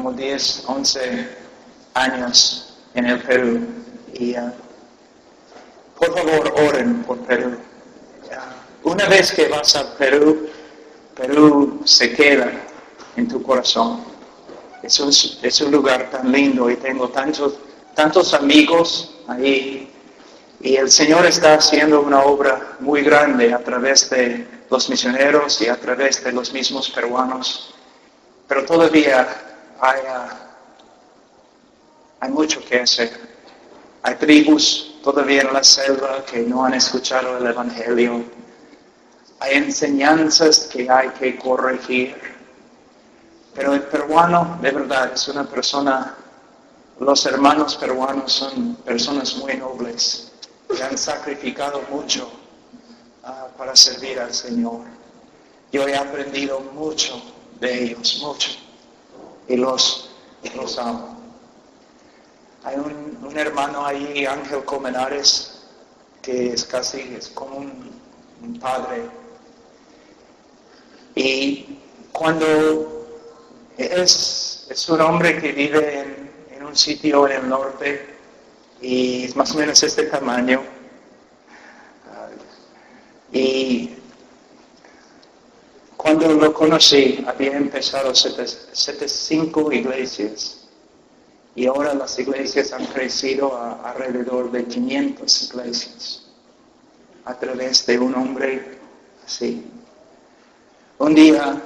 como 10, 11 años en el Perú. Y por favor, oren por Perú. Una vez que vas a Perú, Perú se queda en tu corazón. Es un lugar tan lindo y tengo tantos amigos ahí. Y el Señor está haciendo una obra muy grande a través de los misioneros y a través de los mismos peruanos. Pero todavía hay mucho que hacer. Hay tribus todavía en la selva que no han escuchado el Evangelio. Hay enseñanzas que hay que corregir. Pero el peruano, de verdad, es una persona, los hermanos peruanos son personas muy nobles. Que han sacrificado mucho para servir al Señor. Yo he aprendido mucho de ellos, mucho, y los amo. Hay un hermano ahí, Ángel Colmenares, que es como un padre. Y cuando es un hombre que vive en un sitio en el norte, y más o menos este tamaño. Y cuando lo conocí, había empezado 75 iglesias. Y ahora las iglesias han crecido a alrededor de 500 iglesias. A través de un hombre así. Un día,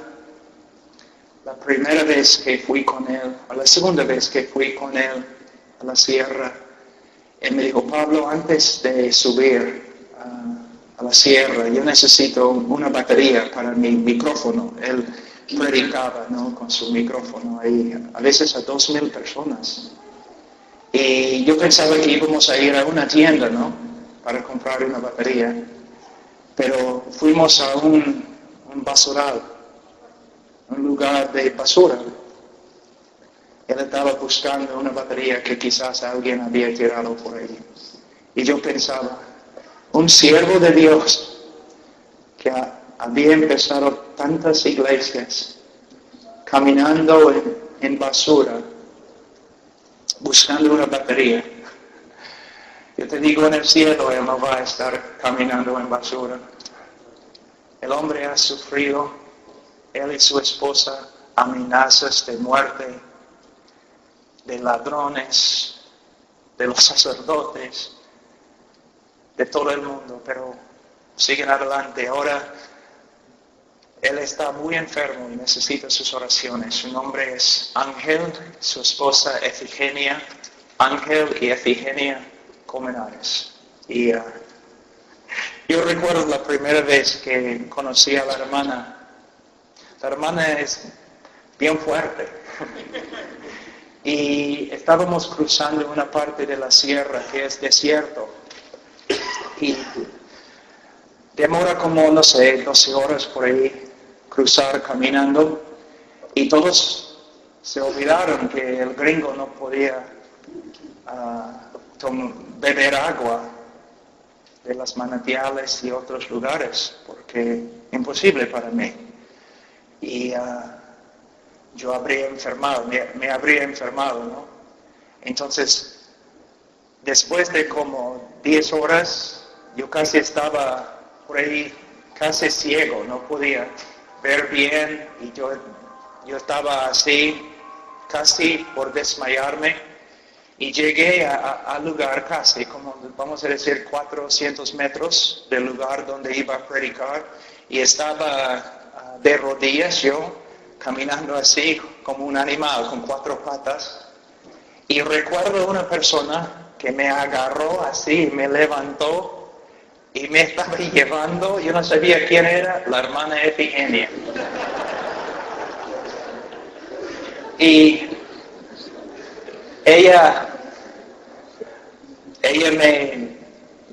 la primera vez que fui con él, o la segunda vez que fui con él a la sierra, él me dijo, Pablo, antes de subir a la sierra, yo necesito una batería para mi micrófono. Él predicaba, ¿no?, con su micrófono ahí, a veces a 2,000 personas. Y yo pensaba que íbamos a ir a una tienda, ¿no?, para comprar una batería. Pero fuimos a un basural, un lugar de basura. Él estaba buscando una batería que quizás alguien había tirado por ahí. Y yo pensaba, un siervo de Dios que había empezado tantas iglesias, caminando en basura, buscando una batería. Yo te digo, en el cielo él no va a estar caminando en basura. El hombre ha sufrido, él y su esposa, amenazas de muerte, de ladrones, de los sacerdotes, de todo el mundo, pero siguen adelante. Ahora él está muy enfermo y necesita sus oraciones. Su nombre es Ángel, su esposa Efigenia, Ángel y Efigenia Colmenares. Y yo recuerdo la primera vez que conocí a la hermana. La hermana es bien fuerte. Y estábamos cruzando una parte de la sierra que es desierto. Y demora como, 12 horas por ahí cruzar caminando. Y todos se olvidaron que el gringo no podía beber agua de las manantiales y otros lugares, porque imposible para mí. Y yo habría enfermado, me habría enfermado, ¿no? Entonces, después de como 10 horas, yo casi estaba por ahí, casi ciego, no podía ver bien, y yo estaba así, casi por desmayarme, y llegué al lugar casi, como vamos a decir 400 metros del lugar donde iba a predicar, y estaba de rodillas yo, caminando así como un animal con 4 patas, y recuerdo una persona que me agarró así, me levantó y me estaba llevando, yo no sabía quién era, la hermana Efigenia. Y ella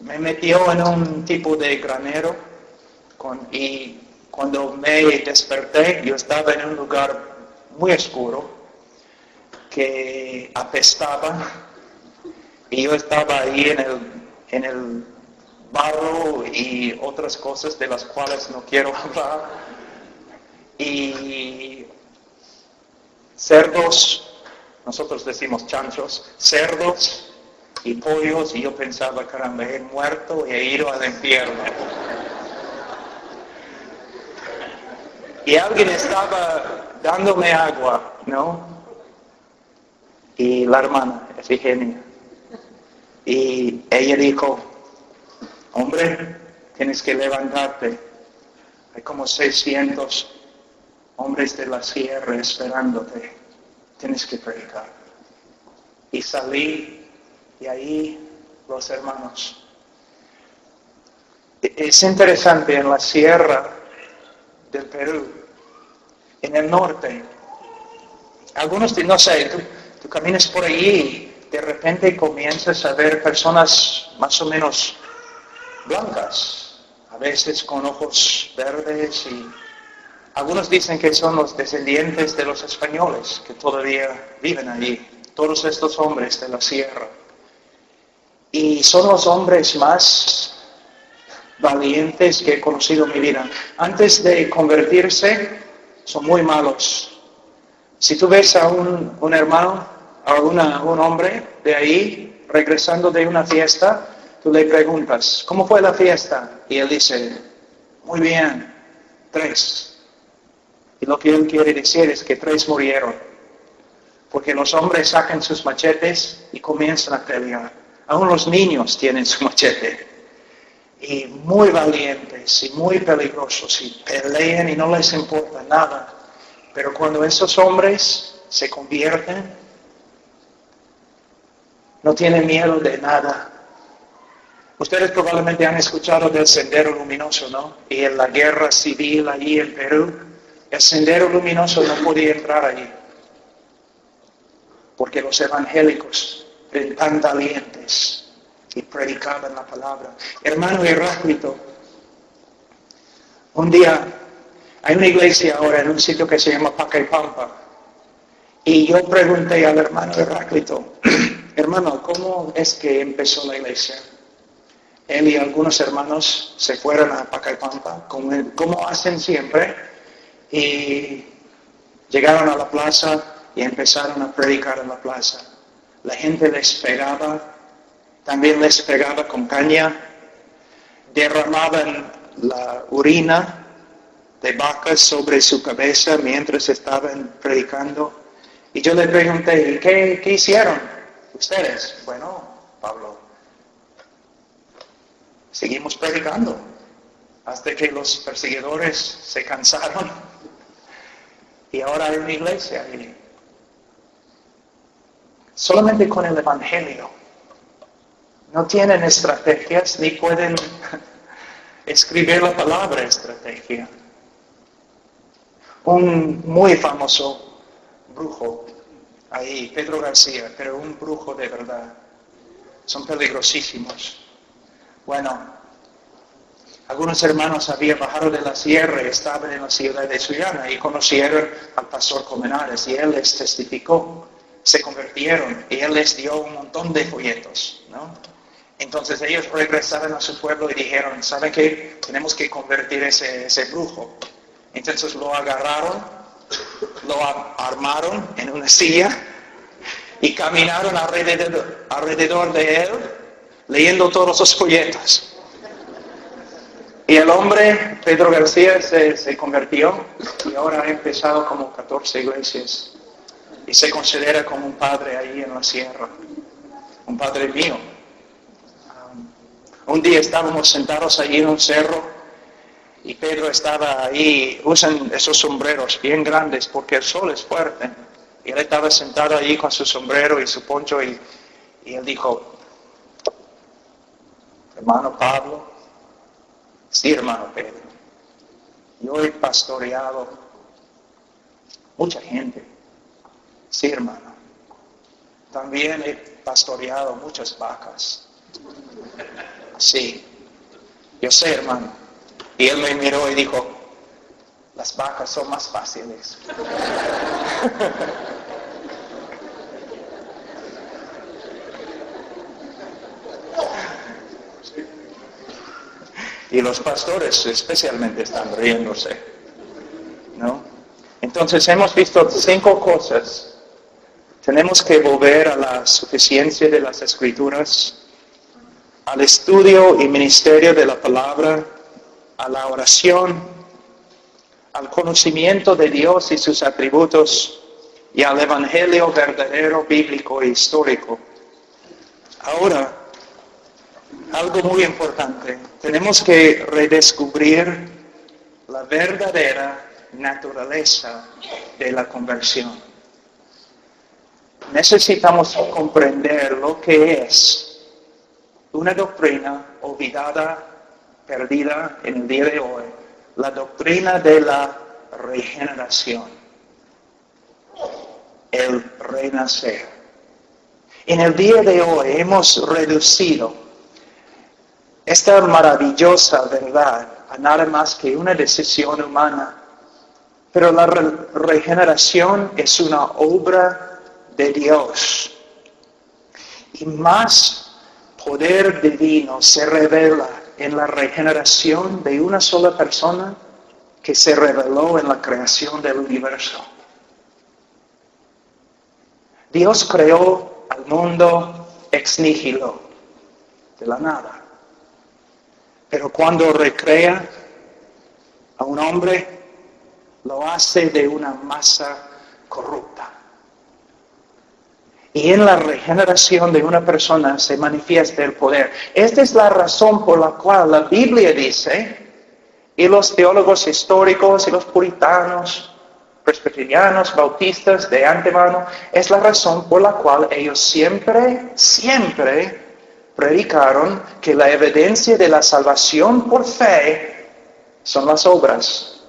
me metió en un tipo de granero y cuando me desperté, yo estaba en un lugar muy oscuro que apestaba y yo estaba ahí en el barro y otras cosas de las cuales no quiero hablar. Y cerdos nosotros decimos chanchos, cerdos y pollos, y yo pensaba, caramba, he muerto y he ido al infierno. Y alguien estaba dándome agua, ¿no? Y la hermana, Efigenia. Y ella dijo, hombre, tienes que levantarte. Hay como 600 hombres de la sierra esperándote. Tienes que predicar. Y salí, y ahí los hermanos. Es interesante, en la sierra del Perú, en el norte, algunos, no sé, tú caminas por allí y de repente comienzas a ver personas más o menos blancas, a veces con ojos verdes, y algunos dicen que son los descendientes de los españoles que todavía viven allí, todos estos hombres de la sierra. Y son los hombres más valientes que he conocido en mi vida. Antes de convertirse, son muy malos. Si tú ves a un hermano, a un hombre de ahí, regresando de una fiesta, tú le preguntas, ¿cómo fue la fiesta? Y él dice, muy bien, 3. Y lo que él quiere decir es que 3 murieron. Porque los hombres sacan sus machetes y comienzan a pelear. Aún los niños tienen su machete. Y muy valientes y muy peligrosos, y pelean y no les importa nada. Pero cuando esos hombres se convierten, no tienen miedo de nada. Ustedes probablemente han escuchado del Sendero Luminoso, ¿no? Y en la guerra civil allí en Perú, el Sendero Luminoso no podía entrar allí. Porque los evangélicos eran tan valientes y predicaban la palabra. Hermano Heráclito, un día hay una iglesia ahora en un sitio que se llama Pacaypampa, y yo pregunté al hermano Heráclito, hermano, ¿cómo es que empezó la iglesia? Él y algunos hermanos se fueron a Pacaypampa, como hacen siempre, y llegaron a la plaza y empezaron a predicar en la plaza. La gente les pegaba. También les pegaba con caña, derramaban la orina de vacas sobre su cabeza mientras estaban predicando. Y yo le pregunté, ¿qué hicieron ustedes? Bueno, Pablo, seguimos predicando hasta que los perseguidores se cansaron. Y ahora hay una iglesia. Y solamente con el Evangelio. No tienen estrategias ni pueden escribir la palabra estrategia. Un muy famoso brujo ahí, Pedro García, pero un brujo de verdad. Son peligrosísimos. Bueno, algunos hermanos habían bajado de la sierra y estaban en la ciudad de Sullana y conocieron al pastor Colmenares y él les testificó. Se convirtieron y él les dio un montón de folletos, ¿no? Entonces ellos regresaron a su pueblo y dijeron, ¿saben qué? Tenemos que convertir ese brujo. Entonces lo agarraron, lo armaron en una silla y caminaron alrededor de él, leyendo todos los folletos. Y el hombre, Pedro García, se convirtió y ahora ha empezado como 14 iglesias. Y se considera como un padre ahí en la sierra, un padre mío. Un día estábamos sentados allí en un cerro y Pedro estaba ahí, usan esos sombreros bien grandes porque el sol es fuerte. Y él estaba sentado allí con su sombrero y su poncho y él dijo, hermano Pablo, sí hermano Pedro, yo he pastoreado mucha gente, sí hermano, también he pastoreado muchas vacas. Sí, yo sé, hermano. Y él me miró y dijo, las vacas son más fáciles. Y los pastores especialmente están riéndose, ¿no? Entonces hemos visto 5 cosas Tenemos que volver a la suficiencia de las Escrituras, al estudio y ministerio de la palabra, a la oración, al conocimiento de Dios y sus atributos, y al Evangelio verdadero, bíblico e histórico. Ahora, algo muy importante, tenemos que redescubrir la verdadera naturaleza de la conversión. Necesitamos comprender lo que es una doctrina olvidada, perdida en el día de hoy, la doctrina de la regeneración, el renacer. En el día de hoy hemos reducido esta maravillosa verdad a nada más que una decisión humana, pero la regeneración es una obra de Dios. Y más poder divino se revela en la regeneración de una sola persona que se reveló en la creación del universo. Dios creó al mundo ex nihilo, de la nada. Pero cuando recrea a un hombre, lo hace de una masa corrupta. Y en la regeneración de una persona se manifiesta el poder. Esta es la razón por la cual la Biblia dice, y los teólogos históricos y los puritanos, presbiterianos, bautistas de antemano, es la razón por la cual ellos siempre predicaron que la evidencia de la salvación por fe son las obras.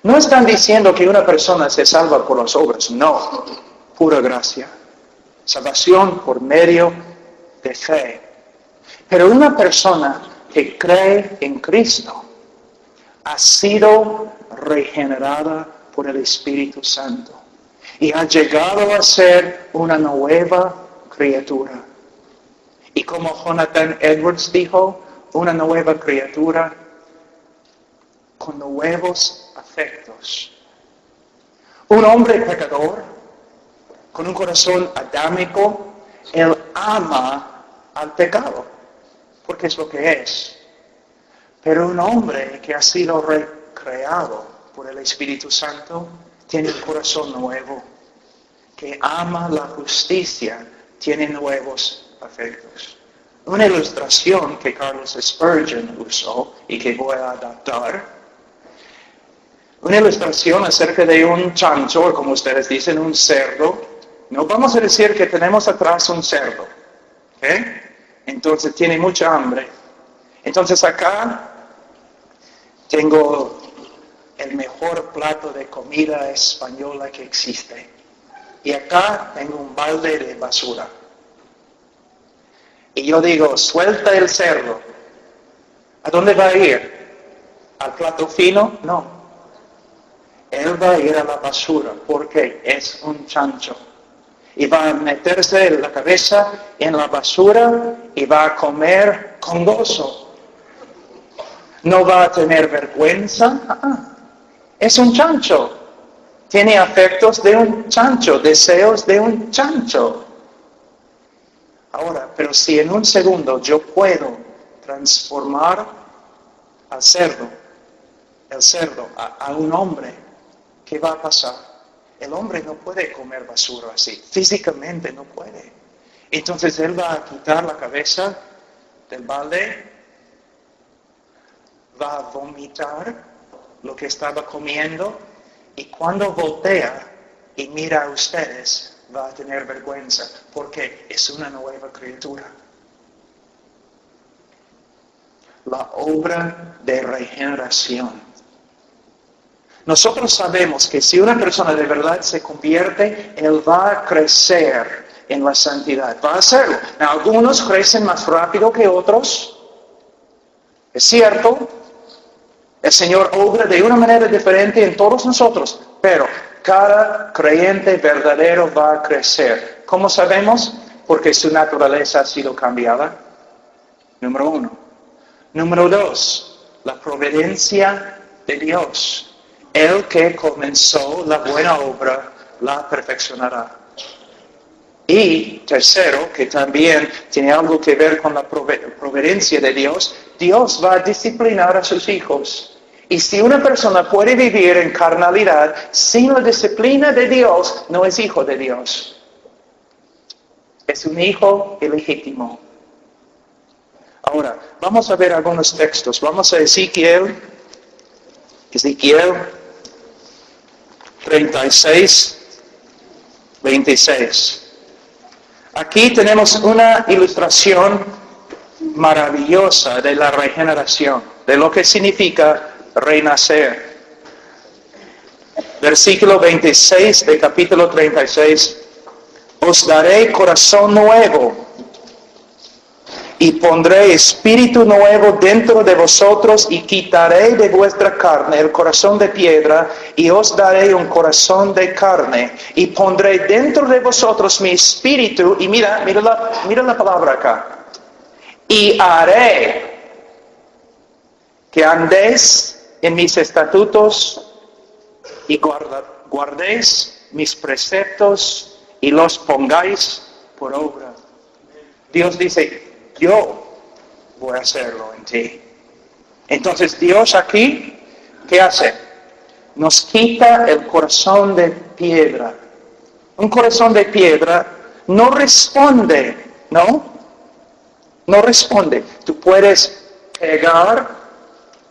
No están diciendo que una persona se salva por las obras, no, pura gracia. Salvación por medio de fe. Pero una persona que cree en Cristo ha sido regenerada por el Espíritu Santo y ha llegado a ser una nueva criatura. Y como Jonathan Edwards dijo, una nueva criatura con nuevos afectos. Un hombre pecador, con un corazón adámico, él ama al pecado, porque es lo que es. Pero un hombre que ha sido recreado por el Espíritu Santo, tiene un corazón nuevo, que ama la justicia, tiene nuevos afectos. Una ilustración que Carlos Spurgeon usó y que voy a adaptar, una ilustración acerca de un chancho, o como ustedes dicen, un cerdo. No vamos a decir que tenemos atrás un cerdo, ¿ok? Entonces tiene mucha hambre. Entonces acá tengo el mejor plato de comida española que existe. Y acá tengo un balde de basura. Y yo digo, suelta el cerdo. ¿A dónde va a ir? ¿Al plato fino? No. Él va a ir a la basura porque es un chancho. Y va a meterse la cabeza en la basura y va a comer con gozo. No va a tener vergüenza. Es un chancho. Tiene afectos de un chancho, deseos de un chancho. Ahora, pero si en un segundo yo puedo transformar al cerdo, el cerdo, a un hombre, ¿qué va a pasar? El hombre no puede comer basura así, físicamente no puede. Entonces él va a quitar la cabeza del balde, va a vomitar lo que estaba comiendo y cuando voltea y mira a ustedes va a tener vergüenza porque es una nueva criatura. La obra de regeneración. Nosotros sabemos que si una persona de verdad se convierte, él va a crecer en la santidad. Va a hacerlo. Algunos crecen más rápido que otros. Es cierto. El Señor obra de una manera diferente en todos nosotros. Pero cada creyente verdadero va a crecer. ¿Cómo sabemos? Porque su naturaleza ha sido cambiada. Número 1. Número 2. La providencia de Dios. El que comenzó la buena obra, la perfeccionará. Y tercero, que también tiene algo que ver con la providencia de Dios, Dios va a disciplinar a sus hijos. Y si una persona puede vivir en carnalidad sin la disciplina de Dios, no es hijo de Dios. Es un hijo ilegítimo. Ahora, vamos a ver algunos textos. Vamos a Ezequiel 36, 26. Aquí tenemos una ilustración maravillosa de la regeneración, de lo que significa renacer. Versículo 26 de capítulo 36. Os daré corazón nuevo y pondré espíritu nuevo dentro de vosotros y quitaré de vuestra carne el corazón de piedra y os daré un corazón de carne y pondré dentro de vosotros mi espíritu y mira la palabra acá. Y haré que andéis en mis estatutos y guardéis mis preceptos y los pongáis por obra. Dios dice, yo voy a hacerlo en ti. Entonces Dios aquí, ¿qué hace? Nos quita el corazón de piedra. Un corazón de piedra no responde, ¿no? No responde. Tú puedes pegar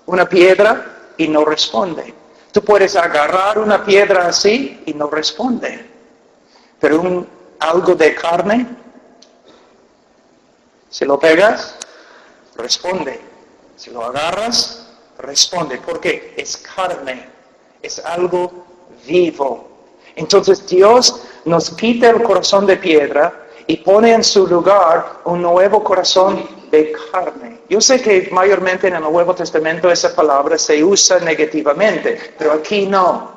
una piedra y no responde. Tú puedes agarrar una piedra así y no responde. Pero algo de carne, si lo pegas, responde. Si lo agarras, responde. Porque es carne, es algo vivo. Entonces Dios nos quita el corazón de piedra y pone en su lugar un nuevo corazón de carne. Yo sé que mayormente en el Nuevo Testamento esa palabra se usa negativamente, pero aquí no.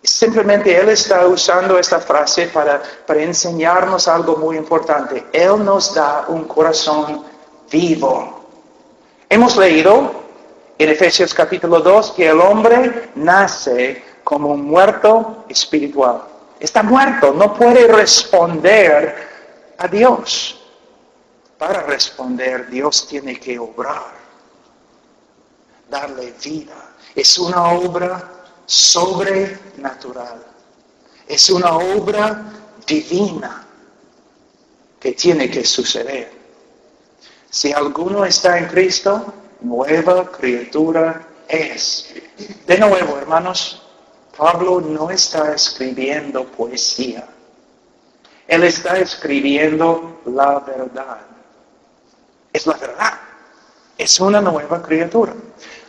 Simplemente Él está usando esta frase para enseñarnos algo muy importante. Él nos da un corazón vivo. Hemos leído en Efesios capítulo 2 que el hombre nace como un muerto espiritual. Está muerto, no puede responder a Dios. Para responder, Dios tiene que obrar, darle vida. Es una obra sobrenatural. Es una obra divina que tiene que suceder. Si alguno está en Cristo, nueva criatura es. De nuevo, hermanos, Pablo no está escribiendo poesía. Él está escribiendo la verdad. Es la verdad. Es una nueva criatura.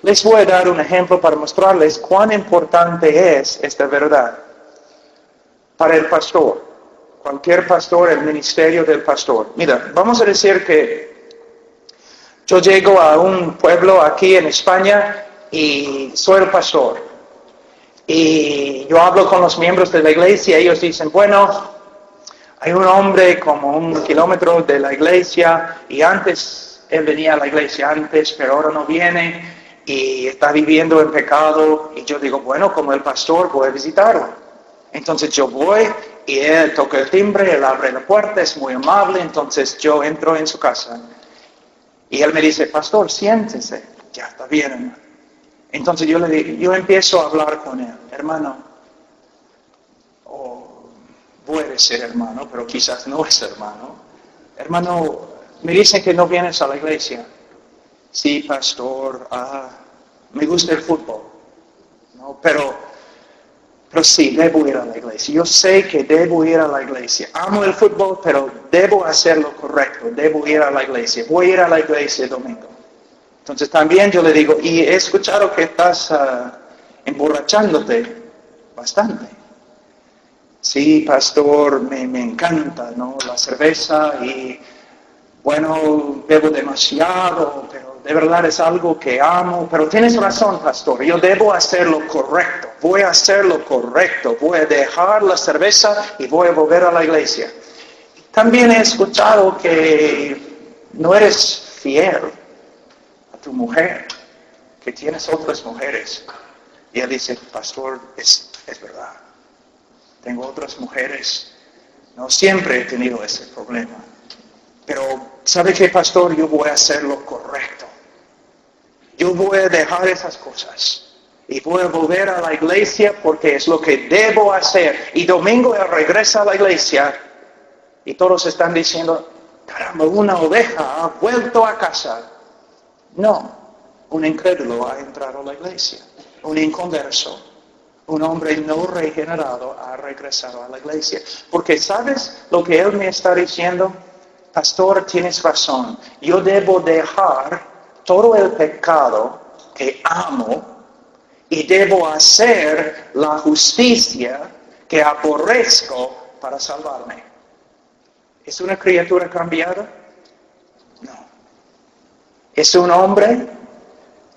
Les voy a dar un ejemplo para mostrarles cuán importante es esta verdad. Para el pastor, cualquier pastor, el ministerio del pastor. Mira, vamos a decir que yo llego a un pueblo aquí en España y soy el pastor. Y yo hablo con los miembros de la iglesia y ellos dicen, bueno, hay un hombre como 1 kilómetro de la iglesia y antes, él venía a la iglesia antes, pero ahora no viene y está viviendo en pecado. Y yo digo, bueno, como el pastor voy a visitarlo. Entonces yo voy y él toca el timbre, él abre la puerta, es muy amable, entonces yo entro en su casa. Y él me dice, pastor, siéntese. Ya, está bien, hermano. Entonces yo empiezo a hablar con él, hermano, voy a decir hermano, pero quizás no es hermano. Hermano, me dicen que no vienes a la iglesia. Sí, pastor, me gusta el fútbol. No, pero sí, debo ir a la iglesia. Yo sé que debo ir a la iglesia. Amo el fútbol, pero debo hacer lo correcto. Debo ir a la iglesia. Voy a ir a la iglesia el domingo. Entonces también yo le digo, y he escuchado que estás emborrachándote bastante. Sí, pastor, me encanta, ¿no? La cerveza y, bueno, bebo demasiado, pero de verdad es algo que amo. Pero tienes razón, pastor, yo debo hacer lo correcto. Voy a hacer lo correcto. Voy a dejar la cerveza y voy a volver a la iglesia. También he escuchado que no eres fiel a tu mujer, que tienes otras mujeres. Y él dice, pastor, es verdad. Tengo otras mujeres, No siempre he tenido ese problema. Pero, ¿sabe qué, pastor? Yo voy a hacer lo correcto. Yo voy a dejar esas cosas. Y voy a volver a la iglesia porque es lo que debo hacer. Y domingo él regresa a la iglesia y todos están diciendo, caramba, una oveja ha vuelto a casa. No, un incrédulo ha entrado a la iglesia. Un inconverso, un hombre no regenerado ha regresado a la iglesia. Porque ¿sabes lo que él me está diciendo? Pastor, tienes razón. Yo debo dejar todo el pecado que amo y debo hacer la justicia que aborrezco para salvarme. ¿Es una criatura cambiada? No. Es un hombre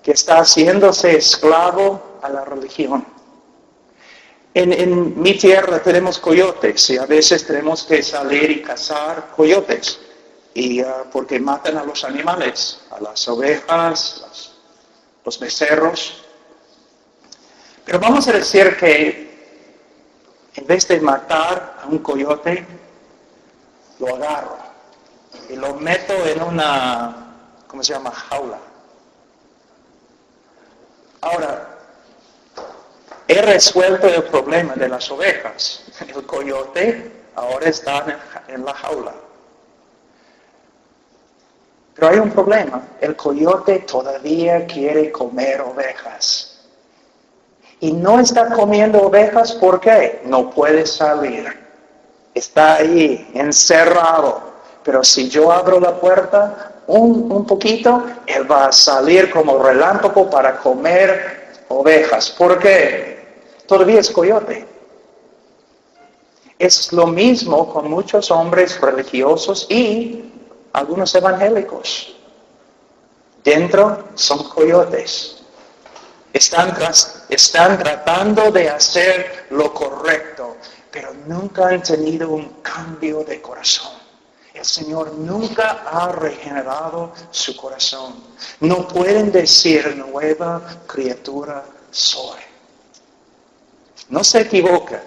que está haciéndose esclavo a la religión. En mi tierra tenemos coyotes y a veces tenemos que salir y cazar coyotes. Porque matan a los animales, a las ovejas, los becerros. Pero vamos a decir que en vez de matar a un coyote, lo agarro y lo meto en una, ¿cómo se llama? Jaula. Ahora, he resuelto el problema de las ovejas. El coyote ahora está en la jaula. Pero hay un problema. El coyote todavía quiere comer ovejas. Y no está comiendo ovejas, ¿por qué? No puede salir. Está ahí, encerrado. Pero si yo abro la puerta un poquito, él va a salir como relámpago para comer ovejas. ¿Por qué? Todavía es coyote. Es lo mismo con muchos hombres religiosos y algunos evangélicos. Dentro son coyotes. Están tratando de hacer lo correcto, pero nunca han tenido un cambio de corazón. El Señor nunca ha regenerado su corazón. No pueden decir nueva criatura soy. No se equivoca.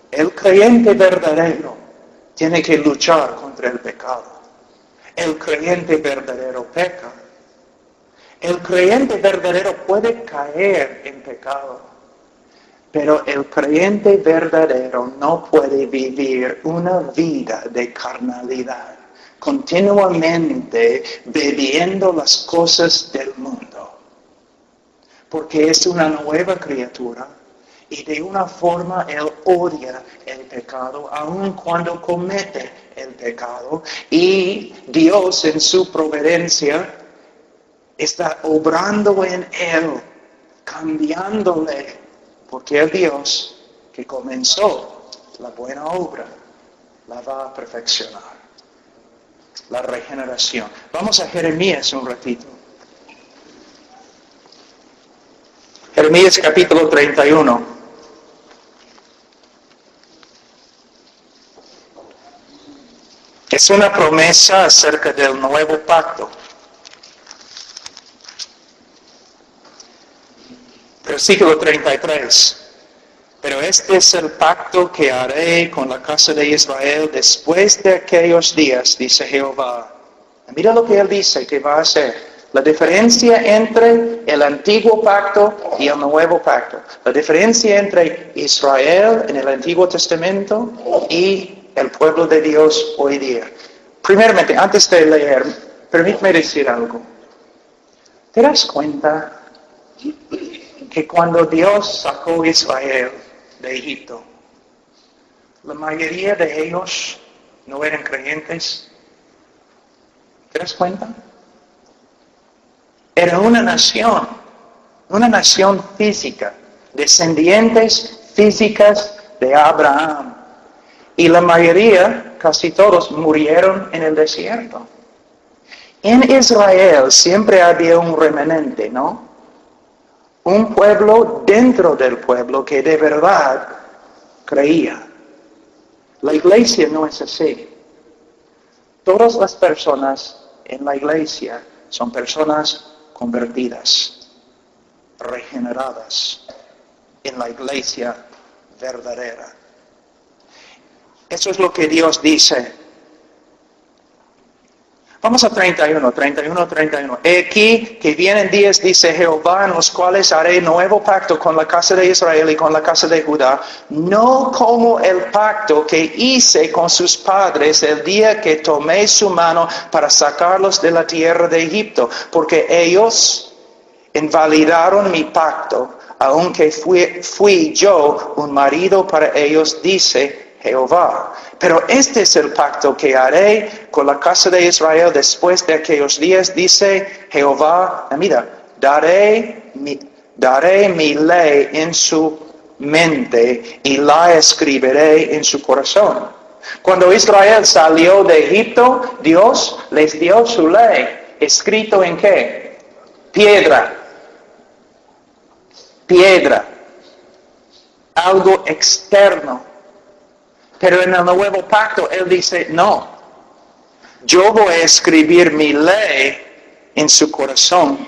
El creyente verdadero tiene que luchar contra el pecado. El creyente verdadero peca. El creyente verdadero puede caer en pecado, pero el creyente verdadero no puede vivir una vida de carnalidad, continuamente bebiendo las cosas del mundo, porque es una nueva criatura y de una forma él odia el pecado, aun cuando comete el pecado, y Dios en su providencia está obrando en él, cambiándole, porque el Dios que comenzó la buena obra la va a perfeccionar. La regeneración. Vamos a Jeremías un ratito. Jeremías capítulo 31. Es una promesa acerca del nuevo pacto. Versículo 33. Pero este es el pacto que haré con la casa de Israel después de aquellos días, dice Jehová. Mira lo que él dice que va a hacer. La diferencia entre el antiguo pacto y el nuevo pacto. La diferencia entre Israel en el Antiguo Testamento y el pueblo de Dios hoy día. Primeramente, antes de leer, permíteme decir algo. ¿Te das cuenta que cuando Dios sacó a Israel de Egipto, la mayoría de ellos no eran creyentes? ¿Te das cuenta? Era una nación física, descendientes físicas de Abraham. Y la mayoría, casi todos, murieron en el desierto. En Israel siempre había un remanente, ¿no? Un pueblo dentro del pueblo que de verdad creía. La iglesia no es así. Todas las personas en la iglesia son personas convertidas, regeneradas en la iglesia verdadera. Eso es lo que Dios dice. Vamos a 31. He aquí que vienen días, dice Jehová, en los cuales haré nuevo pacto con la casa de Israel y con la casa de Judá, no como el pacto que hice con sus padres el día que tomé su mano para sacarlos de la tierra de Egipto, porque ellos invalidaron mi pacto, aunque fui yo un marido para ellos, dice Jehová. Pero este es el pacto que haré con la casa de Israel después de aquellos días, dice Jehová. Mira, daré mi ley en su mente y la escribiré en su corazón. Cuando Israel salió de Egipto, Dios les dio su ley. ¿Escrito en qué? Piedra. Algo externo. Pero en el nuevo pacto Él dice, no, yo voy a escribir mi ley en su corazón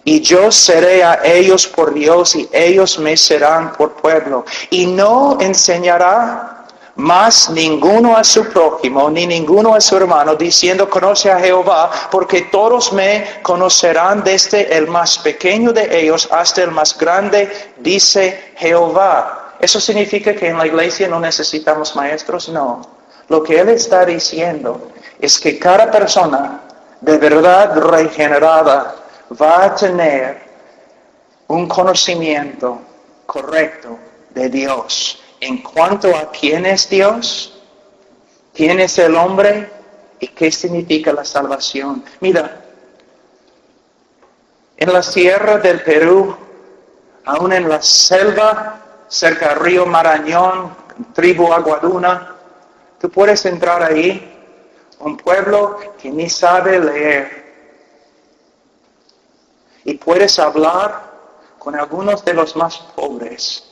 y yo seré a ellos por Dios y ellos me serán por pueblo. Y no enseñará más ninguno a su prójimo ni ninguno a su hermano diciendo, conoce a Jehová, porque todos me conocerán desde el más pequeño de ellos hasta el más grande, dice Jehová. ¿Eso significa que en la iglesia no necesitamos maestros? No. Lo que Él está diciendo es que cada persona de verdad regenerada va a tener un conocimiento correcto de Dios. En cuanto a quién es Dios, quién es el hombre y qué significa la salvación. Mira, en la sierra del Perú, aún en la selva, cerca del río Marañón, tribu Aguaduna, tú puedes entrar ahí, un pueblo que ni sabe leer. Y puedes hablar con algunos de los más pobres,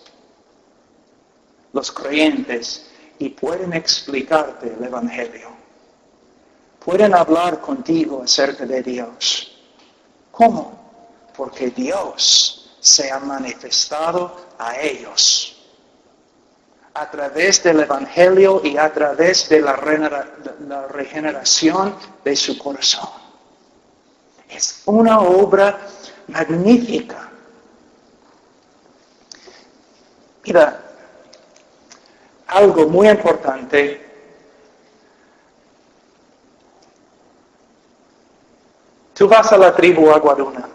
los creyentes, y pueden explicarte el Evangelio. Pueden hablar contigo acerca de Dios. ¿Cómo? Porque Dios se ha manifestado a ellos a través del Evangelio y a través de la regeneración de su corazón. Es una obra magnífica. Mira, algo muy importante. Tú vas a la tribu Aguaduna,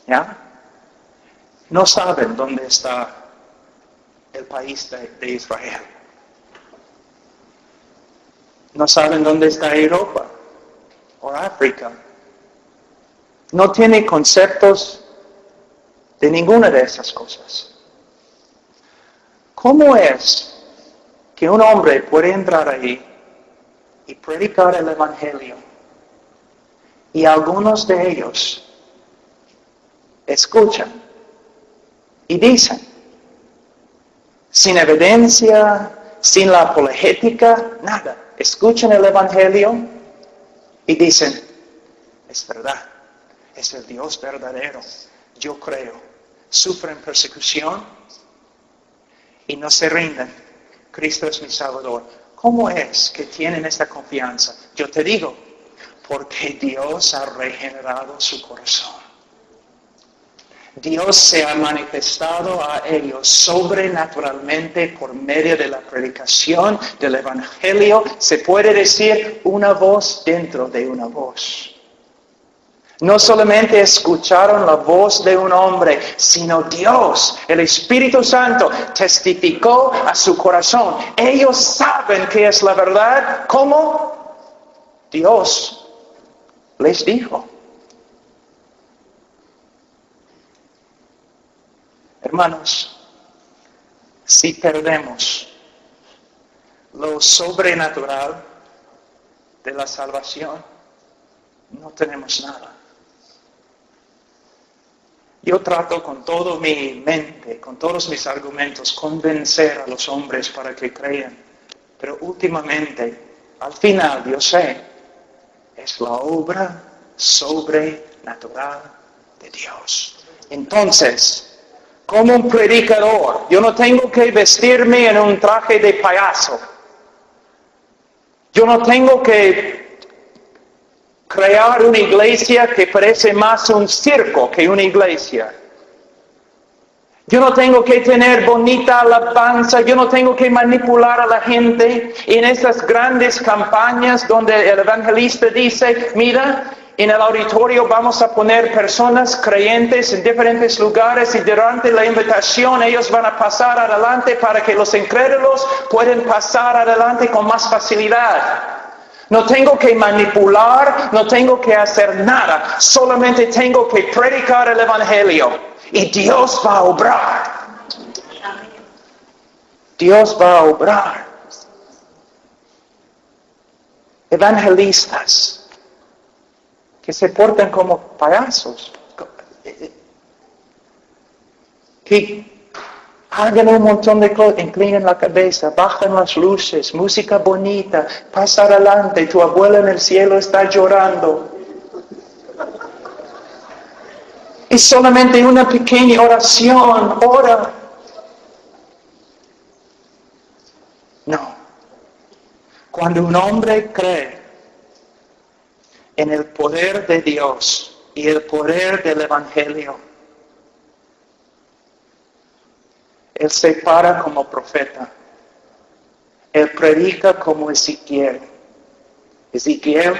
¿ya? No saben dónde está el país de Israel. No saben dónde está Europa o África. No tienen conceptos de ninguna de esas cosas. ¿Cómo es que un hombre puede entrar ahí y predicar el Evangelio y algunos de ellos escuchan y dicen, sin evidencia, sin la apologética, nada, escuchan el Evangelio y dicen, es verdad, es el Dios verdadero, yo creo, sufren persecución y no se rinden, Cristo es mi Salvador. ¿Cómo es que tienen esta confianza? Yo te digo, porque Dios ha regenerado su corazón. Dios se ha manifestado a ellos sobrenaturalmente por medio de la predicación del Evangelio. Se puede decir una voz dentro de una voz. No solamente escucharon la voz de un hombre, sino Dios, el Espíritu Santo, testificó a su corazón. Ellos saben que es la verdad. ¿Cómo? Dios les dijo. Hermanos, si perdemos lo sobrenatural de la salvación, no tenemos nada. Yo trato con toda mi mente, con todos mis argumentos, convencer a los hombres para que crean. Pero últimamente, al final, yo sé, es la obra sobrenatural de Dios. Entonces, como un predicador, yo no tengo que vestirme en un traje de payaso Yo no tengo que crear una iglesia que parece más un circo que una iglesia. Yo no tengo que tener bonita alabanza, yo no tengo que manipular a la gente en esas grandes campañas donde el evangelista dice, mira, en el auditorio vamos a poner personas creyentes en diferentes lugares y durante la invitación ellos van a pasar adelante para que los incrédulos puedan pasar adelante con más facilidad. No tengo que manipular, no tengo que hacer nada, solamente tengo que predicar el evangelio. Y Dios va a obrar. Dios va a obrar. Evangelistas que se portan como payasos. Que hagan un montón de cosas, inclinen la cabeza, bajan las luces, música bonita, pasa adelante, tu abuela en el cielo está llorando. Es solamente una pequeña oración, ora. No. Cuando un hombre cree en el poder de Dios y el poder del Evangelio, él se para como profeta. Él predica como Ezequiel. Ezequiel,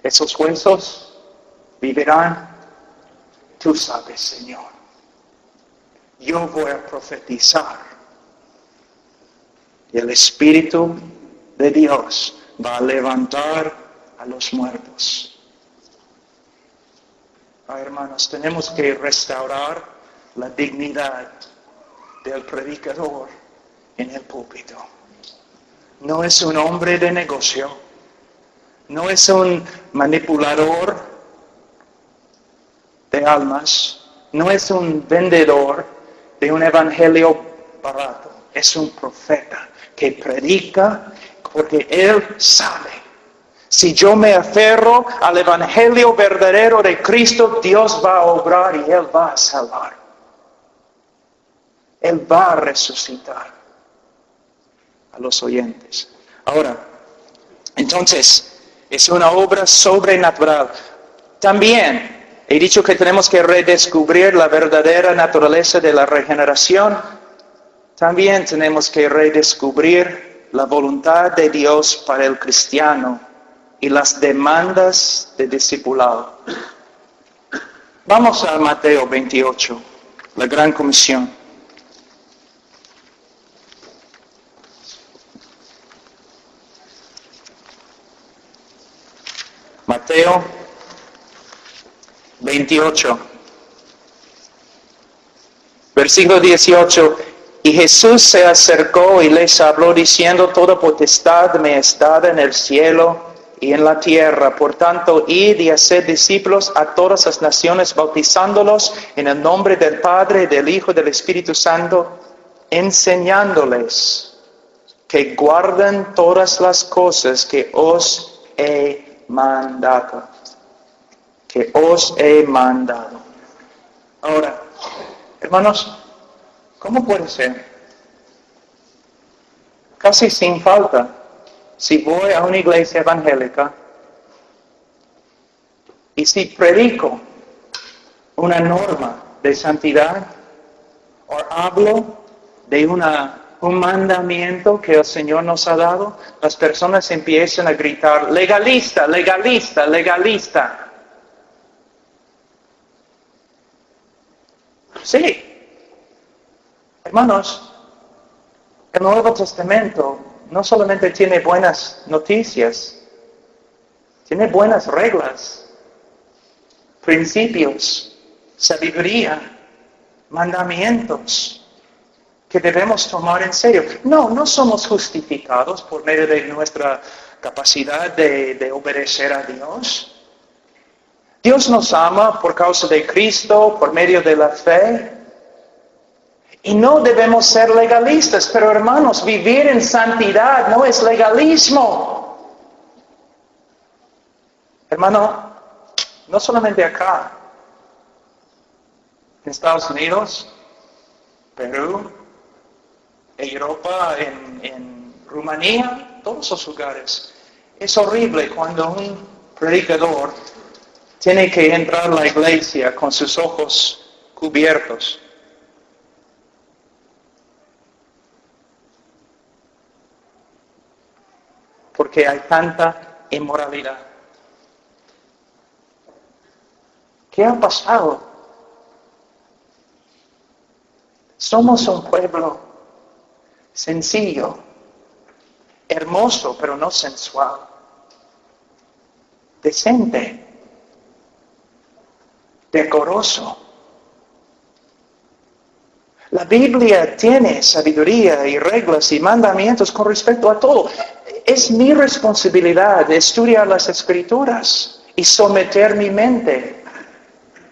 esos huesos vivirán, tú sabes, Señor. Yo voy a profetizar. Y el Espíritu de Dios va a levantar a los muertos. Hermanos, tenemos que restaurar la dignidad del predicador en el púlpito. No es un hombre de negocio. No es un manipulador de almas, no es un vendedor de un evangelio barato, es un profeta que predica porque él sabe. Si yo me aferro al evangelio verdadero de Cristo, Dios va a obrar y él va a salvar. Él va a resucitar a los oyentes. Ahora, entonces, es una obra sobrenatural. También he dicho que tenemos que redescubrir la verdadera naturaleza de la regeneración. También tenemos que redescubrir la voluntad de Dios para el cristiano y las demandas de discipulado. Vamos a Mateo 28, la Gran Comisión. Mateo 28, versículo 18. Y Jesús se acercó y les habló diciendo, toda potestad me es dada en el cielo y en la tierra. Por tanto, id y haced discípulos a todas las naciones, bautizándolos en el nombre del Padre, del Hijo y del Espíritu Santo, enseñándoles que guarden todas las cosas que os he mandado. Que os he mandado. Ahora, hermanos, ¿cómo puede ser? Casi sin falta, si voy a una iglesia evangélica y si predico una norma de santidad o hablo de un mandamiento que el Señor nos ha dado, las personas empiezan a gritar, legalista, legalista, legalista. Sí, hermanos, el Nuevo Testamento no solamente tiene buenas noticias, tiene buenas reglas, principios, sabiduría, mandamientos que debemos tomar en serio. No somos justificados por medio de nuestra capacidad de obedecer a Dios. Dios nos ama por causa de Cristo, por medio de la fe. Y no debemos ser legalistas, pero hermanos, vivir en santidad no es legalismo. Hermano, no solamente acá, en Estados Unidos, Perú, Europa, en Rumanía, todos esos lugares. Es horrible cuando un predicador tiene que entrar a la iglesia con sus ojos cubiertos. Porque hay tanta inmoralidad. ¿Qué ha pasado? Somos un pueblo sencillo, hermoso, pero no sensual, decente, decoroso. La Biblia tiene sabiduría y reglas y mandamientos con respecto a todo. Es mi responsabilidad estudiar las Escrituras y someter mi mente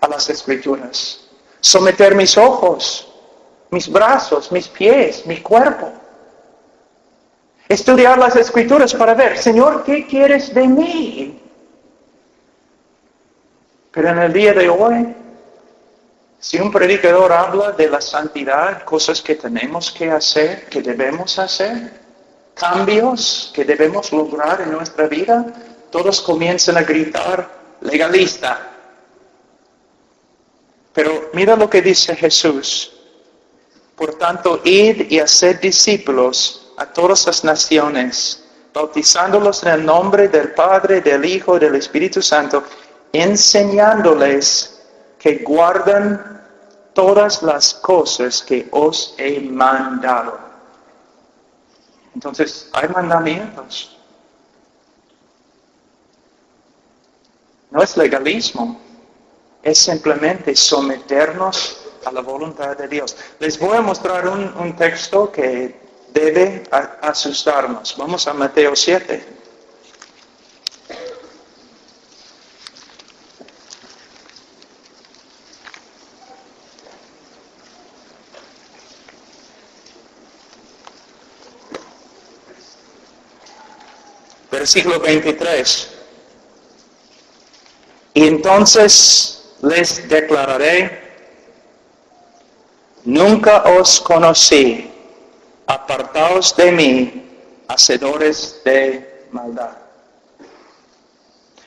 a las Escrituras. Someter mis ojos, mis brazos, mis pies, mi cuerpo. Estudiar las Escrituras para ver, Señor, ¿qué quieres de mí? Pero en el día de hoy, si un predicador habla de la santidad, cosas que tenemos que hacer, que debemos hacer, cambios que debemos lograr en nuestra vida, todos comienzan a gritar, legalista. Pero mira lo que dice Jesús. Por tanto, id y haced discípulos a todas las naciones, bautizándolos en el nombre del Padre, del Hijo y del Espíritu Santo, enseñándoles que guarden todas las cosas que os he mandado. Entonces, hay mandamientos. No es legalismo, es simplemente someternos a la voluntad de Dios. Les voy a mostrar un texto que debe asustarnos. Vamos a Mateo 7. Versículo 23. Y entonces les declararé, nunca os conocí, apartaos de mí, hacedores de maldad.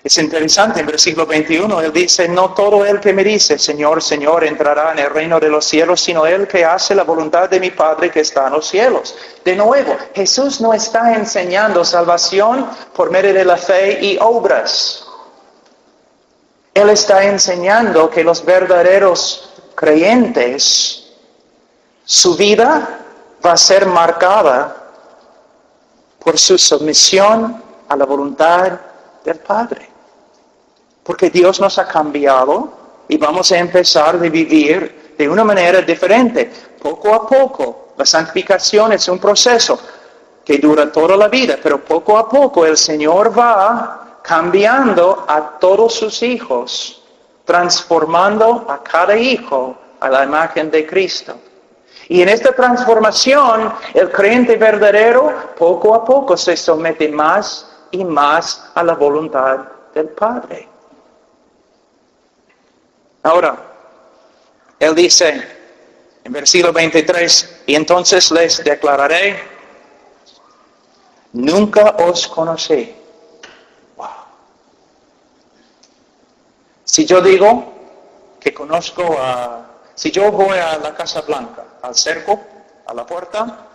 Es interesante, en versículo 21, él dice, no todo el que me dice, Señor, Señor, entrará en el reino de los cielos, sino el que hace la voluntad de mi Padre que está en los cielos. De nuevo, Jesús no está enseñando salvación por medio de la fe y obras. Él está enseñando que los verdaderos creyentes, su vida va a ser marcada por su sumisión a la voluntad del Padre. Porque Dios nos ha cambiado y vamos a empezar a vivir de una manera diferente. Poco a poco, la santificación es un proceso que dura toda la vida, pero poco a poco el Señor va cambiando a todos sus hijos, transformando a cada hijo a la imagen de Cristo. Y en esta transformación, el creyente verdadero, poco a poco se somete más y más a la voluntad del Padre. Ahora, él dice en versículo 23, y entonces les declararé, nunca os conocí. Wow. Si yo digo que conozco si yo voy a la Casa Blanca, al cerco, a la puerta,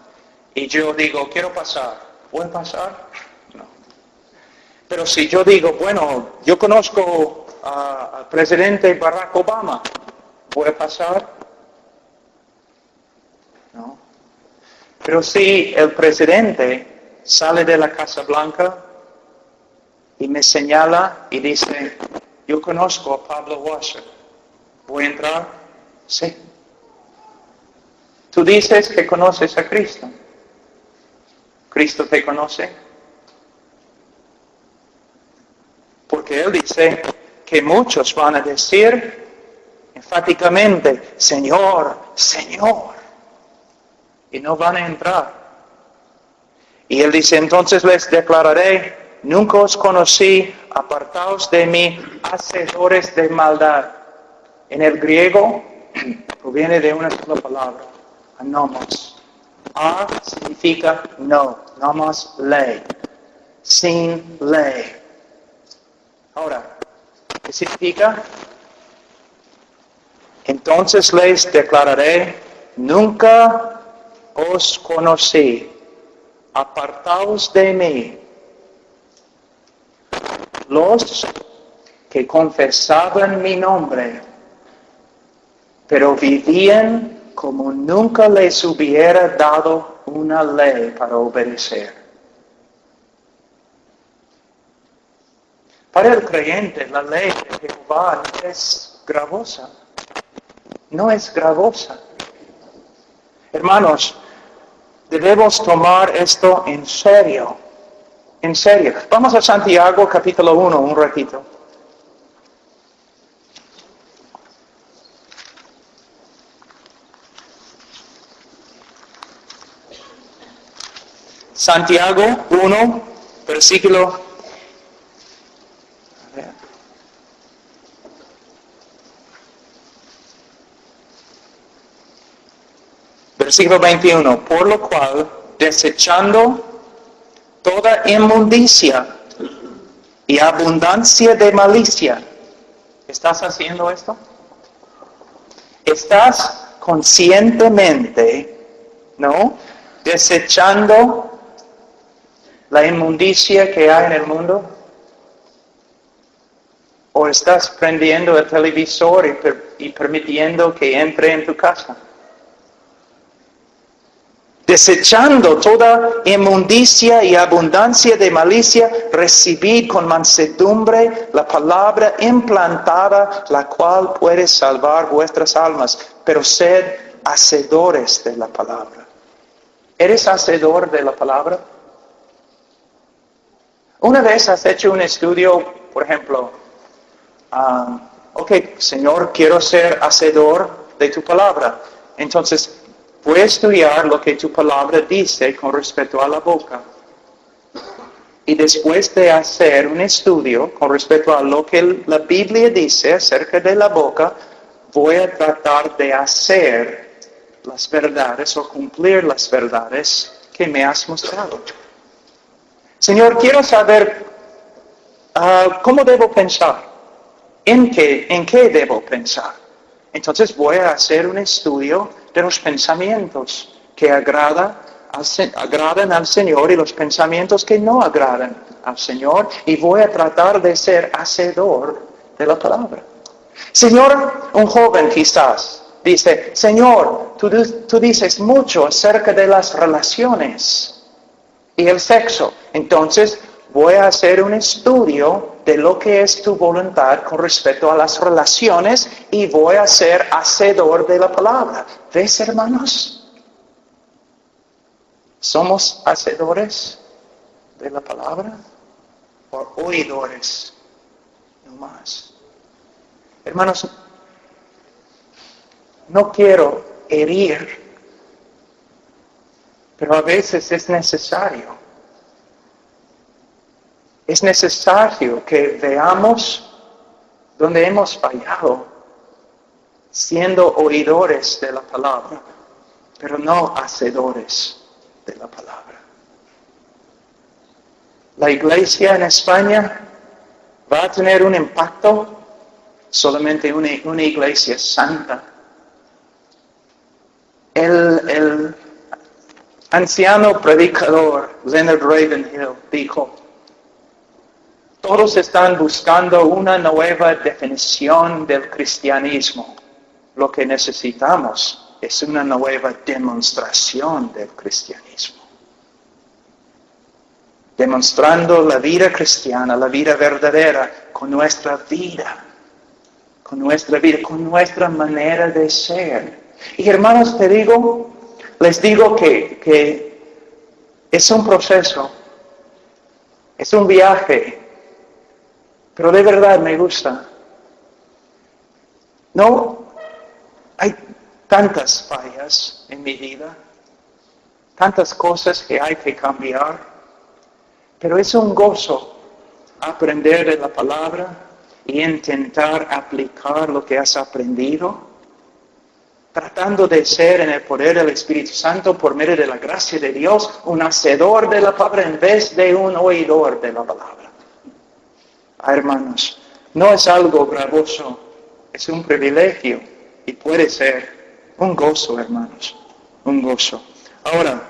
y yo digo, quiero pasar, ¿puedo pasar? No. Pero si yo digo, bueno, yo conozco al presidente Barack Obama, ¿puede pasar? No. Pero si el presidente sale de la Casa Blanca y me señala y dice, yo conozco a Pablo Washer, ¿voy a entrar? Sí. Tú dices que conoces a Cristo. ¿Cristo te conoce? Porque Él dice que muchos van a decir enfáticamente, Señor, Señor, y no van a entrar. Y Él dice, entonces les declararé, nunca os conocí, apartaos de mí, hacedores de maldad. En el griego proviene de una sola palabra, anomos. A significa no más ley, sin ley. Ahora, ¿qué significa? Entonces les declararé, nunca os conocí, apartaos de mí, los que confesaban mi nombre, pero vivían como nunca les hubiera dado una ley para obedecer. Para el creyente, la ley de Jehová no es gravosa. No es gravosa. Hermanos, debemos tomar esto en serio. En serio. Vamos a Santiago capítulo 1 un ratito. Santiago 1, versículo. Versículo 21. Por lo cual, desechando toda inmundicia y abundancia de malicia. ¿Estás haciendo esto? ¿Estás conscientemente, desechando la inmundicia que hay en el mundo? ¿O estás prendiendo el televisor y permitiendo que entre en tu casa? Desechando toda inmundicia y abundancia de malicia, recibid con mansedumbre la palabra implantada, la cual puede salvar vuestras almas. Pero sed hacedores de la palabra. ¿Eres hacedor de la palabra? Una vez has hecho un estudio, por ejemplo, Señor, quiero ser hacedor de tu palabra. Entonces, voy a estudiar lo que tu palabra dice con respecto a la boca. Y después de hacer un estudio con respecto a lo que la Biblia dice acerca de la boca, voy a tratar de hacer las verdades o cumplir las verdades que me has mostrado. Señor, quiero saber cómo debo pensar, en qué debo pensar. Entonces voy a hacer un estudio de los pensamientos que agradan al Señor y los pensamientos que no agradan al Señor, y voy a tratar de ser hacedor de la palabra. Señor, un joven quizás dice, Señor, tú dices mucho acerca de las relaciones y el sexo. Entonces voy a hacer un estudio de lo que es tu voluntad con respecto a las relaciones y voy a ser hacedor de la palabra. ¿Ves, hermanos? ¿Somos hacedores de la palabra o oidores? No más. Hermanos, no quiero herir, pero a veces es necesario. Es necesario que veamos donde hemos fallado, siendo oidores de la palabra, pero no hacedores de la palabra. La iglesia en España va a tener un impacto solamente una iglesia santa. El anciano predicador Leonard Ravenhill dijo, todos están buscando una nueva definición del cristianismo. Lo que necesitamos es una nueva demostración del cristianismo. Demostrando la vida cristiana, la vida verdadera, con nuestra vida, con nuestra manera de ser. Y hermanos, les digo que es un proceso, es un viaje. Pero de verdad me gusta. No, hay tantas fallas en mi vida, tantas cosas que hay que cambiar, pero es un gozo aprender de la palabra y intentar aplicar lo que has aprendido. tratando de ser en el poder del Espíritu Santo por medio de la gracia de Dios un hacedor de la palabra en vez de un oidor de la palabra. Hermanos, no es algo gravoso, es un privilegio y puede ser un gozo, hermanos, un gozo. Ahora,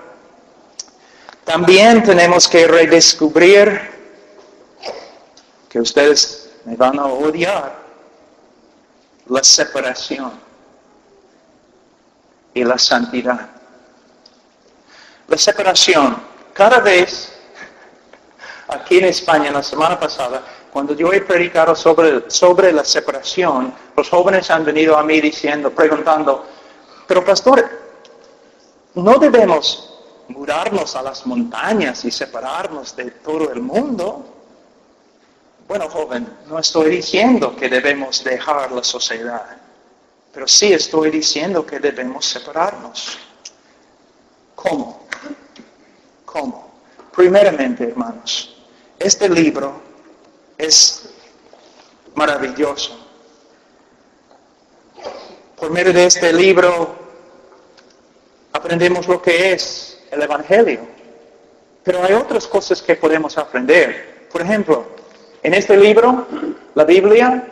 también tenemos que redescubrir, que ustedes me van a odiar, la separación y la santidad. La separación, cada vez, aquí en España, la semana pasada, cuando yo he predicado sobre la separación, los jóvenes han venido a mí preguntando, pero pastor, ¿no debemos mudarnos a las montañas y separarnos de todo el mundo? Bueno, joven, no estoy diciendo que debemos dejar la sociedad, pero sí estoy diciendo que debemos separarnos. ¿Cómo? ¿Cómo? Primeramente, hermanos, este libro es maravilloso. Por medio de este libro aprendemos lo que es el Evangelio. Pero hay otras cosas que podemos aprender. Por ejemplo, en este libro, la Biblia,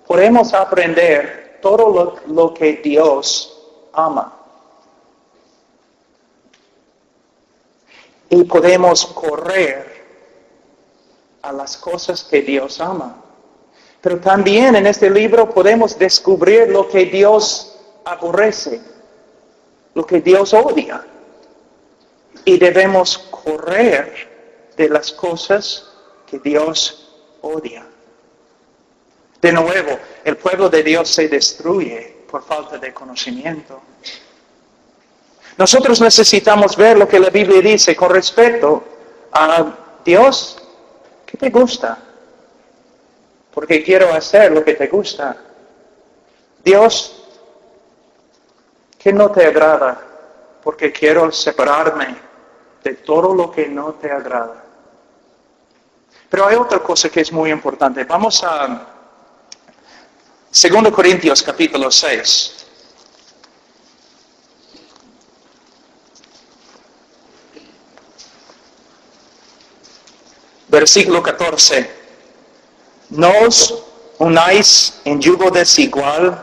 podemos aprender todo lo que Dios ama. Y podemos correr a las cosas que Dios ama. Pero también en este libro podemos descubrir lo que Dios aborrece, lo que Dios odia. Y debemos correr de las cosas que Dios odia. De nuevo, el pueblo de Dios se destruye por falta de conocimiento. Nosotros necesitamos ver lo que la Biblia dice con respecto a Dios. ¿Qué te gusta? Porque quiero hacer lo que te gusta. Dios, ¿qué no te agrada? Porque quiero separarme de todo lo que no te agrada. Pero hay otra cosa que es muy importante. Vamos a 2 Corintios capítulo 6. Versículo 14. No os unáis en yugo desigual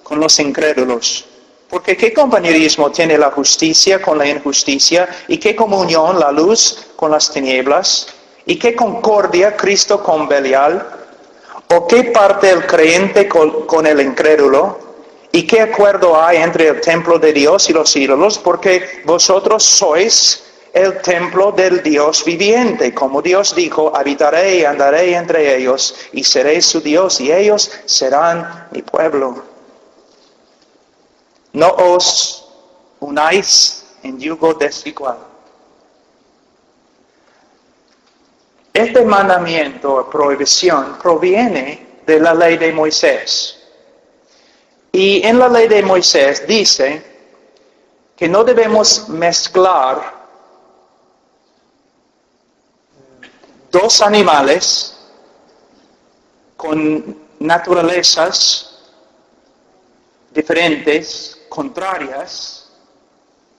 con los incrédulos. Porque ¿qué compañerismo tiene la justicia con la injusticia? ¿Y qué comunión la luz con las tinieblas? ¿Y qué concordia Cristo con Belial? ¿O qué parte el creyente con el incrédulo? ¿Y qué acuerdo hay entre el templo de Dios y los ídolos? Porque vosotros sois el templo del Dios viviente. Como Dios dijo, habitaré y andaré entre ellos, y seré su Dios, y ellos serán mi pueblo. No os unáis en yugo desigual. Este mandamiento o prohibición proviene de la ley de Moisés. Y en la ley de Moisés dice que no debemos mezclar dos animales con naturalezas diferentes, contrarias,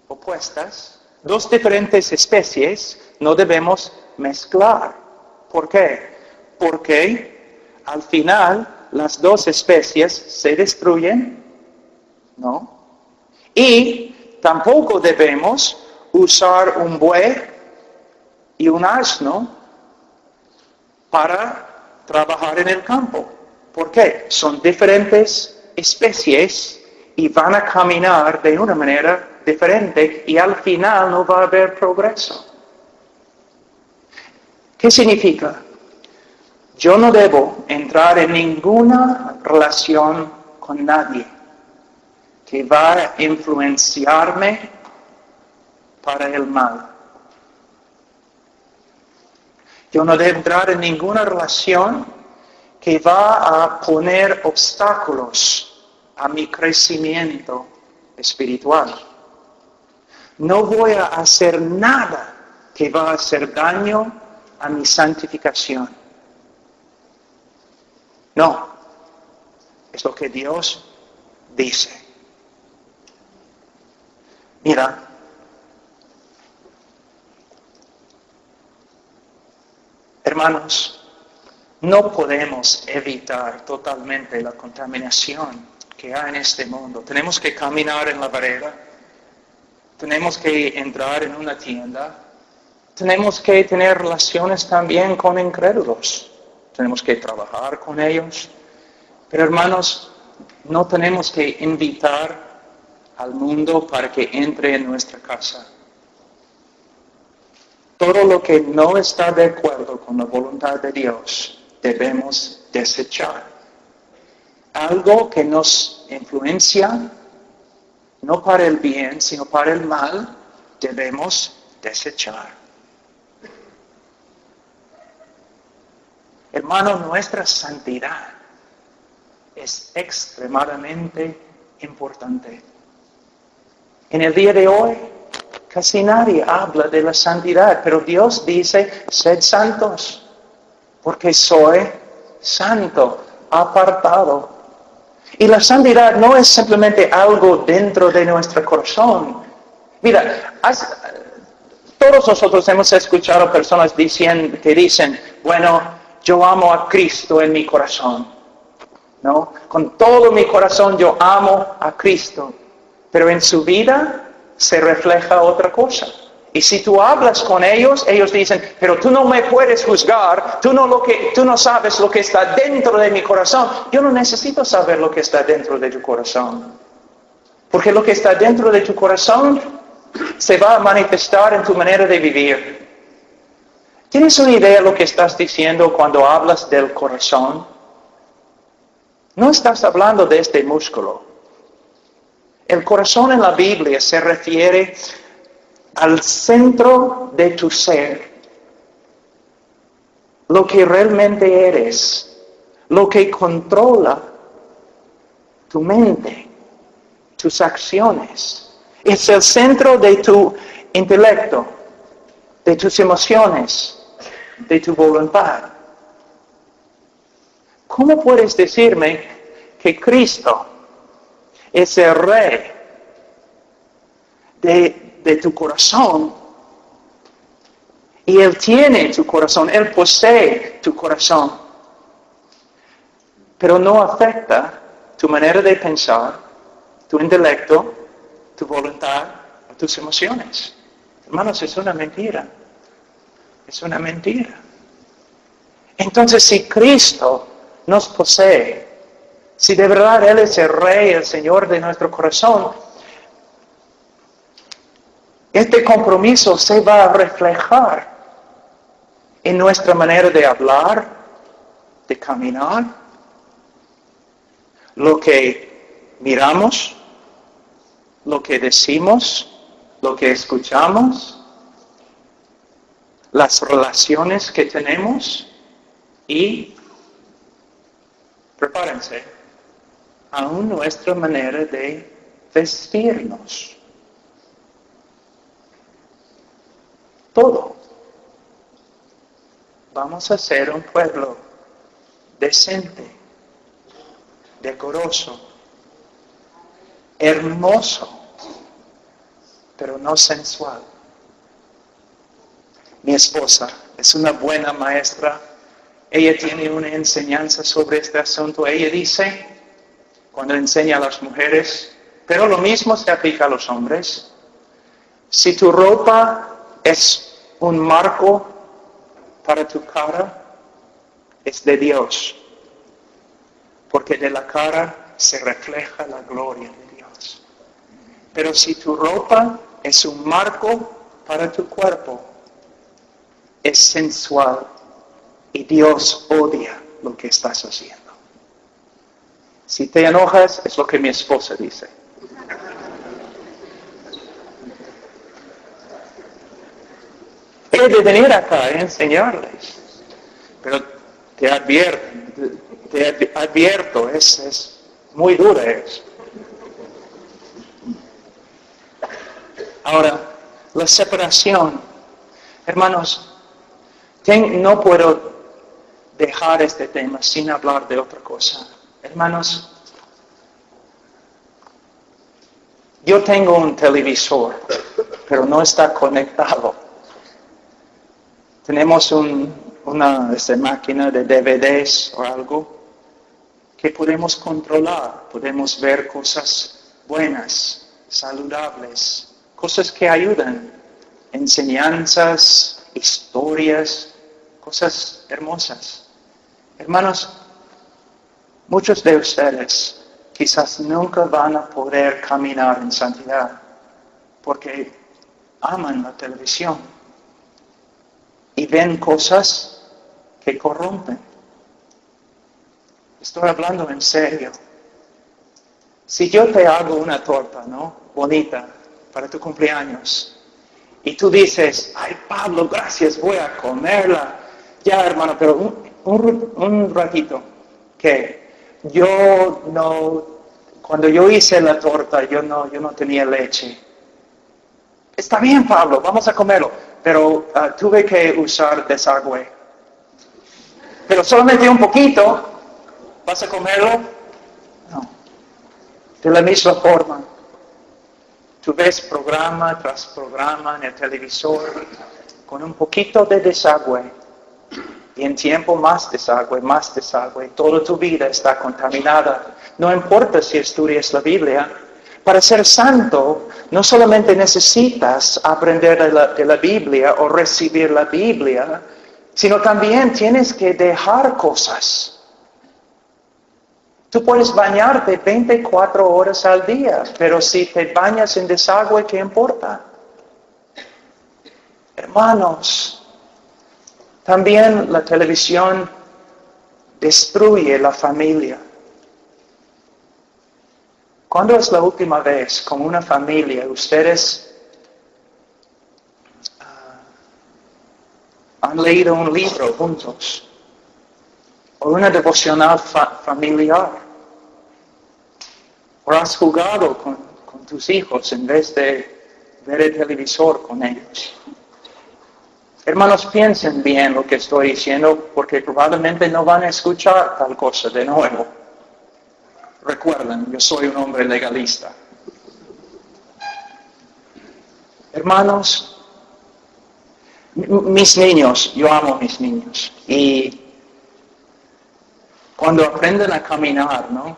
opuestas, dos diferentes especies no debemos mezclar. ¿Por qué? Porque al final las dos especies se destruyen, ¿no? Y tampoco debemos usar un buey y un asno para trabajar en el campo. ¿Por qué? Son diferentes especies y van a caminar de una manera diferente y al final no va a haber progreso. ¿Qué significa? Yo no debo entrar en ninguna relación con nadie que va a influenciarme para el mal. Yo no debo entrar en ninguna relación que va a poner obstáculos a mi crecimiento espiritual. No voy a hacer nada que va a hacer daño a mi santificación. No, es lo que Dios dice. Mira, hermanos, no podemos evitar totalmente la contaminación que hay en este mundo. Tenemos que caminar en la vereda, tenemos que entrar en una tienda, tenemos que tener relaciones también con incrédulos, tenemos que trabajar con ellos. Pero hermanos, no tenemos que invitar al mundo para que entre en nuestra casa. Todo lo que no está de acuerdo con la voluntad de Dios debemos desechar. Algo que nos influencia, no para el bien, sino para el mal, debemos desechar. Hermano, nuestra santidad es extremadamente importante. En el día de hoy, casi nadie habla de la santidad, pero Dios dice, sed santos, porque soy santo, apartado. Y la santidad no es simplemente algo dentro de nuestro corazón. Mira, todos nosotros hemos escuchado personas que dicen, bueno, yo amo a Cristo en mi corazón, ¿no? Con todo mi corazón yo amo a Cristo, pero en su vida se refleja otra cosa. Y si tú hablas con ellos, ellos dicen, pero tú no me puedes juzgar, tú no sabes lo que está dentro de mi corazón. Yo no necesito saber lo que está dentro de tu corazón. Porque lo que está dentro de tu corazón se va a manifestar en tu manera de vivir. ¿Tienes una idea de lo que estás diciendo cuando hablas del corazón? No estás hablando de este músculo. El corazón en la Biblia se refiere al centro de tu ser, lo que realmente eres, lo que controla tu mente, tus acciones. Es el centro de tu intelecto, de tus emociones, de tu voluntad. ¿Cómo puedes decirme que Cristo es el Rey de tu corazón y Él tiene tu corazón, Él posee tu corazón, pero no afecta tu manera de pensar, tu intelecto, tu voluntad o tus emociones? Hermanos, es una mentira. Es una mentira. Entonces, si Cristo nos posee, si de verdad Él es el Rey, el Señor de nuestro corazón, este compromiso se va a reflejar en nuestra manera de hablar, de caminar, lo que miramos, lo que decimos, lo que escuchamos, las relaciones que tenemos y, prepárense, aún nuestra manera de vestirnos. Todo. Vamos a ser un pueblo decente, decoroso, hermoso, pero no sensual. Mi esposa es una buena maestra. Ella tiene una enseñanza sobre este asunto. Ella dice, cuando enseña a las mujeres, pero lo mismo se aplica a los hombres, si tu ropa es un marco para tu cara, es de Dios, porque de la cara se refleja la gloria de Dios. Pero si tu ropa es un marco para tu cuerpo, es sensual y Dios odia lo que estás haciendo. Si te enojas, es lo que mi esposa dice. He de venir acá a enseñarles, pero te advierto, es muy dura eso. Ahora, la separación. Hermanos, no puedo dejar este tema sin hablar de otra cosa. Hermanos, Yo tengo un televisor, pero no está conectado. Tenemos una máquina de DVDs o algo que podemos controlar. Podemos ver cosas buenas, saludables, cosas que ayudan, enseñanzas, historias, cosas hermosas. Hermanos, muchos de ustedes quizás nunca van a poder caminar en santidad porque aman la televisión y ven cosas que corrompen. Estoy hablando en serio. Si yo te hago una torta, ¿no? Bonita, para tu cumpleaños, y tú dices, ay Pablo, gracias, voy a comerla. Ya hermano, pero un ratito, que cuando yo hice la torta, yo no tenía leche. Está bien, Pablo, vamos a comerlo, pero tuve que usar desagüe. Pero solamente un poquito, ¿vas a comerlo? No. De la misma forma, tú ves programa tras programa en el televisor con un poquito de desagüe. Y en tiempo más desagüe, toda tu vida está contaminada. No importa si estudias la Biblia. Para ser santo, no solamente necesitas aprender de la Biblia o recibir la Biblia, sino también tienes que dejar cosas. Tú puedes bañarte 24 horas al día, pero si te bañas en desagüe, ¿qué importa? Hermanos, también la televisión destruye la familia. ¿Cuándo es la última vez con una familia ustedes han leído un libro juntos? ¿O una devocional familiar? ¿O has jugado con tus hijos en vez de ver el televisor con ellos? Hermanos, piensen bien lo que estoy diciendo, porque probablemente no van a escuchar tal cosa de nuevo. Recuerden, yo soy un hombre legalista. Hermanos, mis niños, yo amo a mis niños. Y cuando aprenden a caminar, ¿no?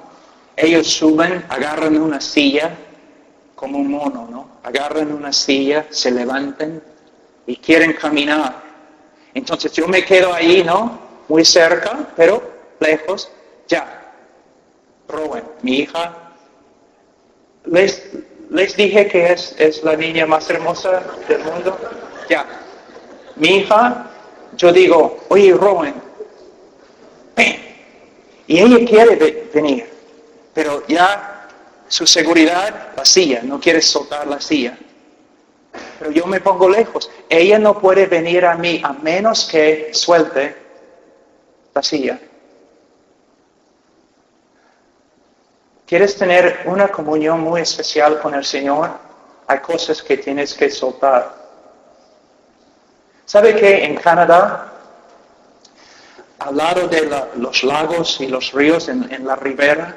Ellos suben, agarran una silla, como un mono, ¿no? Agarran una silla, se levantan y quieren caminar. Entonces yo me quedo ahí, ¿no? Muy cerca, pero lejos. Ya. Rowan, mi hija, les dije que es la niña más hermosa del mundo. Ya. Mi hija, yo digo, oye Rowan, ven. Y ella quiere venir, pero ya su seguridad, la silla, no quiere soltar la silla. Pero yo me pongo lejos. Ella no puede venir a mí a menos que suelte la silla. ¿Quieres tener una comunión muy especial con el Señor? Hay cosas que tienes que soltar. ¿Sabe que en Canadá, al lado de los lagos y los ríos en la ribera,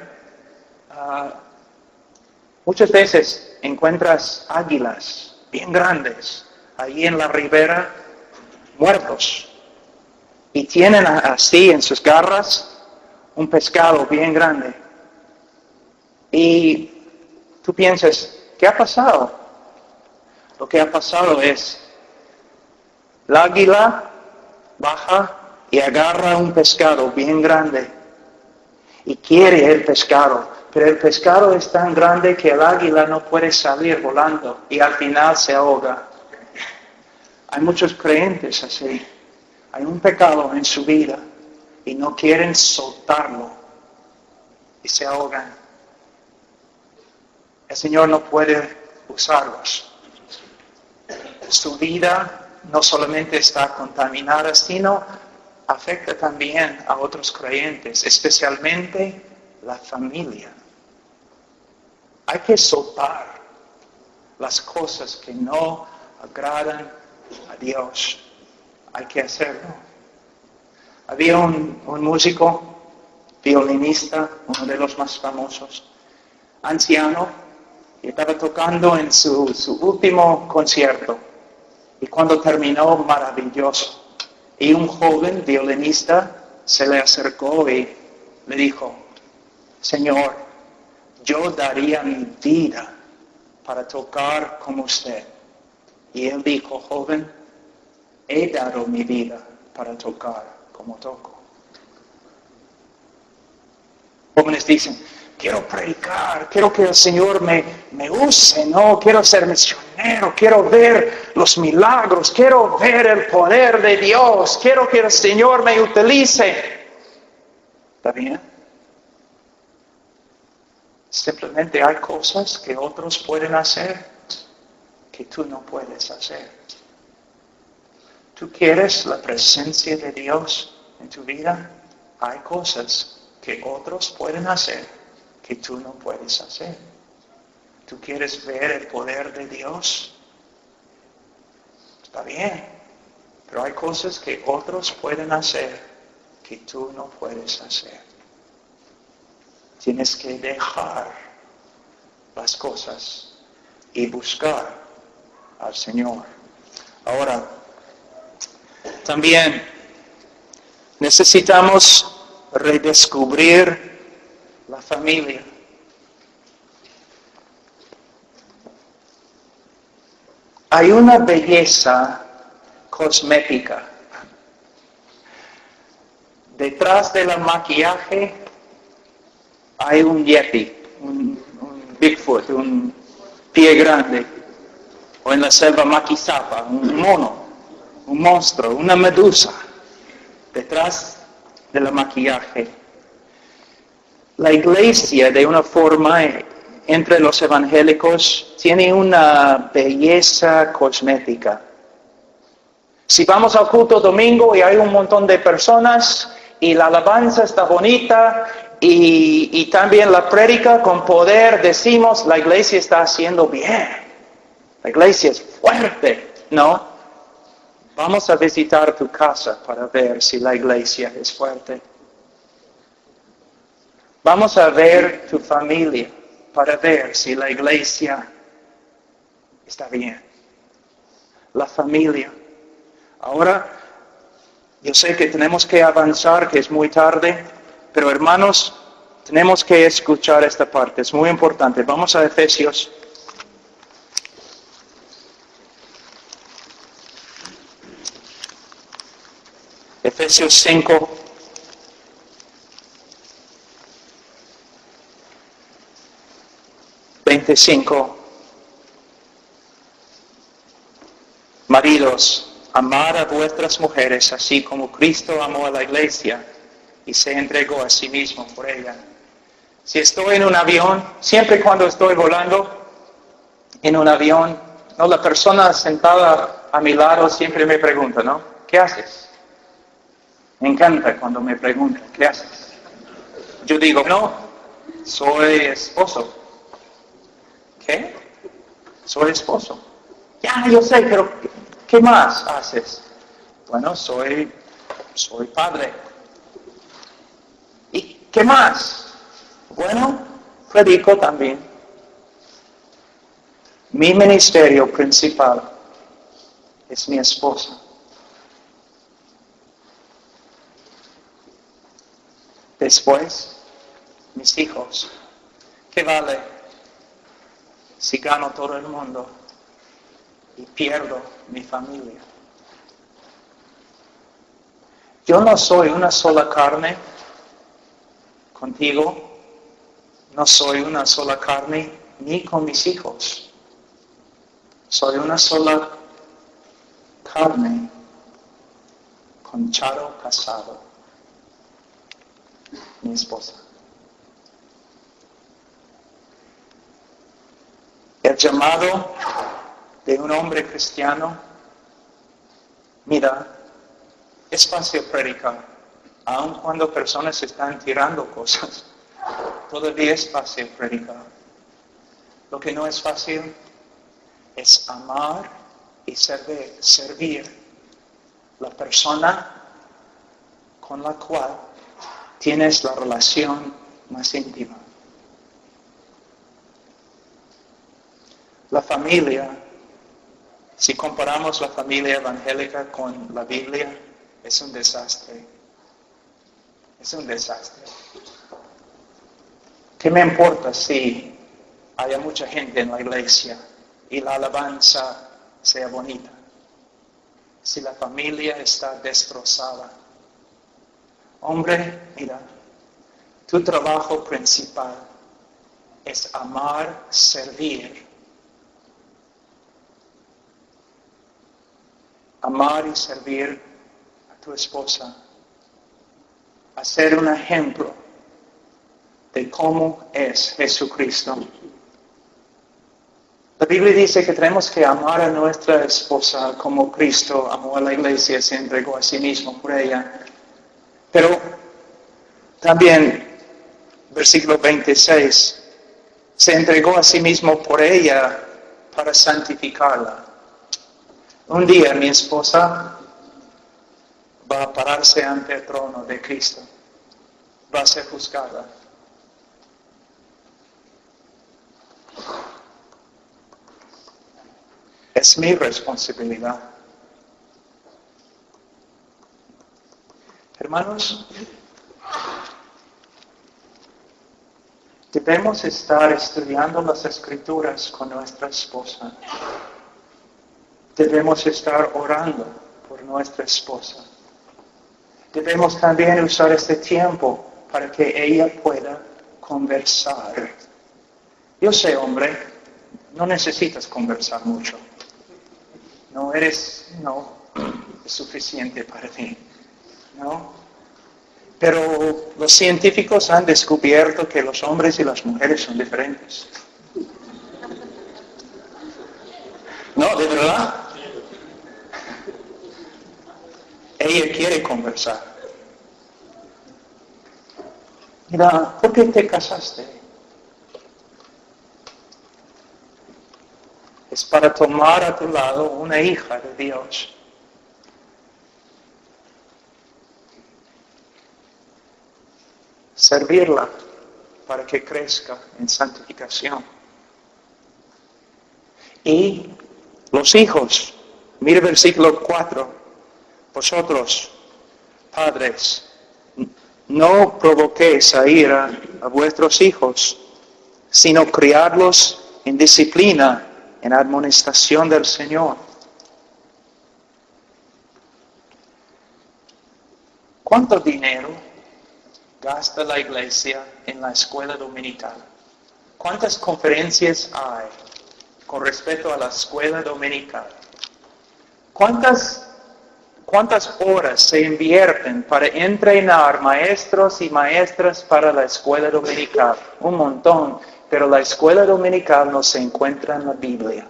muchas veces encuentras águilas bien grandes ahí en la ribera, muertos, y tienen así en sus garras un pescado bien grande. Y tú piensas, ¿qué ha pasado? Lo que ha pasado es, la águila baja y agarra un pescado bien grande y quiere el pescado, pero el pescado es tan grande que el águila no puede salir volando y al final se ahoga. Hay muchos creyentes así. Hay un pecado en su vida y no quieren soltarlo y se ahogan. El Señor no puede usarlos. Su vida no solamente está contaminada, sino afecta también a otros creyentes, especialmente la familia. Hay que soltar las cosas que no agradan a Dios. Hay que hacerlo. Había un músico, violinista, uno de los más famosos, anciano, Y estaba tocando en su último concierto. Y cuando terminó, maravilloso. Y un joven violinista se le acercó y le dijo, Señor, yo daría mi vida para tocar como usted. Y él dijo, joven, he dado mi vida para tocar como toco. Jóvenes dicen, quiero predicar, quiero que el Señor me use, no, quiero ser misionero, quiero ver los milagros, quiero ver el poder de Dios, quiero que el Señor me utilice. ¿Está bien? Simplemente hay cosas que otros pueden hacer que tú no puedes hacer. ¿Tú quieres la presencia de Dios en tu vida? Hay cosas que otros pueden hacer que tú no puedes hacer. ¿Tú quieres ver el poder de Dios? Está bien, pero hay cosas que otros pueden hacer que tú no puedes hacer. Tienes que dejar las cosas y buscar al Señor. Ahora, también necesitamos redescubrir la familia. Hay una belleza cosmética. Detrás del maquillaje hay un yeti, un Bigfoot, un pie grande. O en la selva Maquisapa, un mono, un monstruo, una medusa. Detrás del maquillaje. La iglesia, de una forma, entre los evangélicos, tiene una belleza cosmética. Si vamos al culto domingo y hay un montón de personas y la alabanza está bonita y también la prédica con poder, decimos, la iglesia está haciendo bien. La iglesia es fuerte, ¿no? Vamos a visitar tu casa para ver si la iglesia es fuerte. Vamos a ver tu familia para ver si la iglesia está bien. La familia. Ahora, yo sé que tenemos que avanzar, que es muy tarde, pero hermanos, tenemos que escuchar esta parte, es muy importante. Vamos a Efesios. Efesios 5. Maridos, amad a vuestras mujeres, así como Cristo amó a la iglesia y se entregó a sí mismo por ella. Si estoy en un avión, siempre cuando estoy volando en un avión, no, la persona sentada a mi lado siempre me pregunta, ¿no? ¿Qué haces? Me encanta cuando me preguntan, ¿qué haces? Yo digo, no, soy esposo. ¿Qué? Soy esposo. Ya, yo sé, pero ¿qué más haces? Bueno, soy padre. ¿Y qué más? Bueno, predico también. Mi ministerio principal es mi esposa. Después, mis hijos. ¿Qué vale si gano todo el mundo y pierdo mi familia? Yo no soy una sola carne contigo, no soy una sola carne ni con mis hijos. Soy una sola carne con Charo Casado, mi esposa. El llamado de un hombre cristiano, mira, es fácil predicar, aun cuando personas están tirando cosas, todavía es fácil predicar. Lo que no es fácil es amar y servir la persona con la cual tienes la relación más íntima. La familia, si comparamos la familia evangélica con la Biblia, es un desastre. Es un desastre. ¿Qué me importa si haya mucha gente en la iglesia y la alabanza sea bonita? Si la familia está destrozada. Hombre, mira, tu trabajo principal es amar, servir. Amar y servir a tu esposa. Hacer un ejemplo de cómo es Jesucristo. La Biblia dice que tenemos que amar a nuestra esposa como Cristo amó a la iglesia, se entregó a sí mismo por ella. Pero también, versículo 26, se entregó a sí mismo por ella para santificarla. Un día mi esposa va a pararse ante el trono de Cristo. Va a ser juzgada. Es mi responsabilidad. Hermanos, debemos estar estudiando las Escrituras con nuestra esposa. Debemos estar orando por nuestra esposa. Debemos también usar este tiempo para que ella pueda conversar. Yo sé, hombre, no necesitas conversar mucho. No es suficiente para ti, ¿no? Pero los científicos han descubierto que los hombres y las mujeres son diferentes. No, de verdad. Ella quiere conversar. Mira, ¿por qué te casaste? Es para tomar a tu lado una hija de Dios. Servirla para que crezca en santificación. Y los hijos, mire el versículo 4. Vosotros, padres, no provoquéis a ira a vuestros hijos, sino criadlos en disciplina, en admonestación del Señor. ¿Cuánto dinero gasta la iglesia en la escuela dominical? ¿Cuántas conferencias hay con respecto a la escuela dominical? ¿Cuántas horas se invierten para entrenar maestros y maestras para la escuela dominical? Un montón, pero la escuela dominical no se encuentra en la Biblia.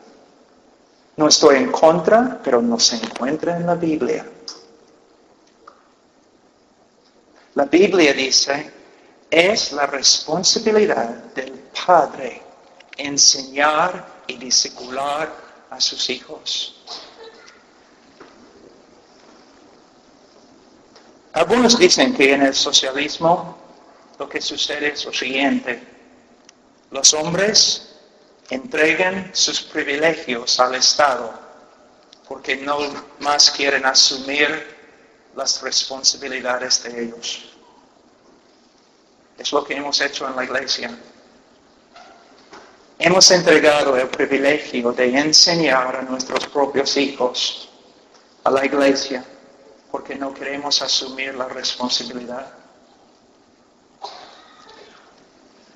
No estoy en contra, pero no se encuentra en la Biblia. La Biblia dice, es la responsabilidad del padre enseñar y discipular a sus hijos. Algunos dicen que en el socialismo lo que sucede es lo siguiente. Los hombres entregan sus privilegios al Estado porque no más quieren asumir las responsabilidades de ellos. Es lo que hemos hecho en la iglesia. Hemos entregado el privilegio de enseñar a nuestros propios hijos a la iglesia porque no queremos asumir la responsabilidad.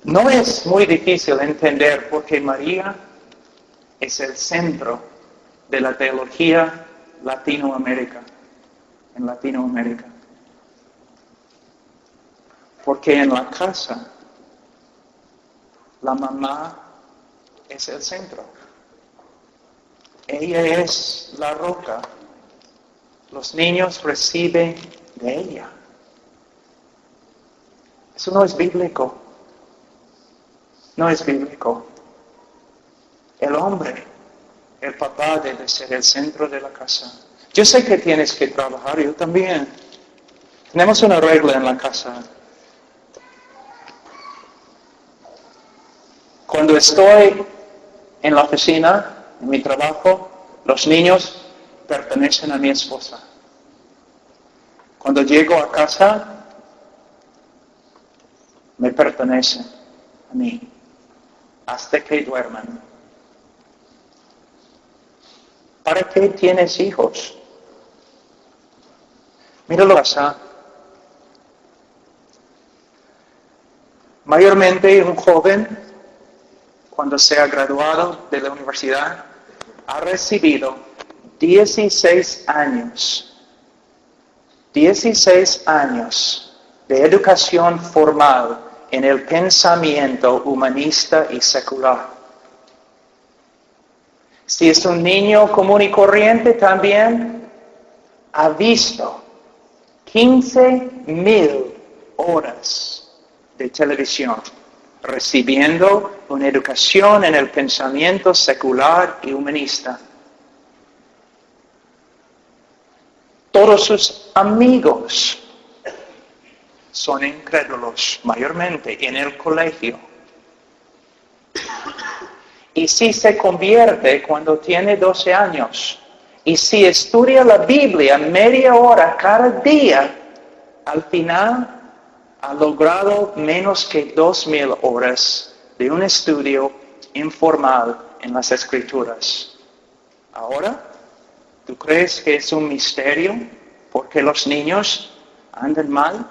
No es muy difícil entender por qué María es el centro de la teología en Latinoamérica. Porque en la casa, la mamá es el centro. Ella es la roca. Los niños reciben de ella. Eso no es bíblico. No es bíblico. El hombre, el papá debe ser el centro de la casa. Yo sé que tienes que trabajar, yo también. Tenemos una regla en la casa. Cuando estoy en la oficina, en mi trabajo, los niños pertenecen a mi esposa. Cuando llego a casa, me pertenecen a mí, hasta que duerman. ¿Para qué tienes hijos? Míralo pasa. Mayormente un joven, cuando se ha graduado de la universidad, ha recibido 16 años de educación formal en el pensamiento humanista y secular. Si es un niño común y corriente también, ha visto 15,000 horas de televisión, recibiendo una educación en el pensamiento secular y humanista. Todos sus amigos son incrédulos, mayormente en el colegio. Y si se convierte cuando tiene 12 años, y si estudia la Biblia media hora cada día, al final ha logrado menos que 2,000 horas de un estudio informal en las Escrituras. Ahora, ¿tú crees que es un misterio porque los niños andan mal?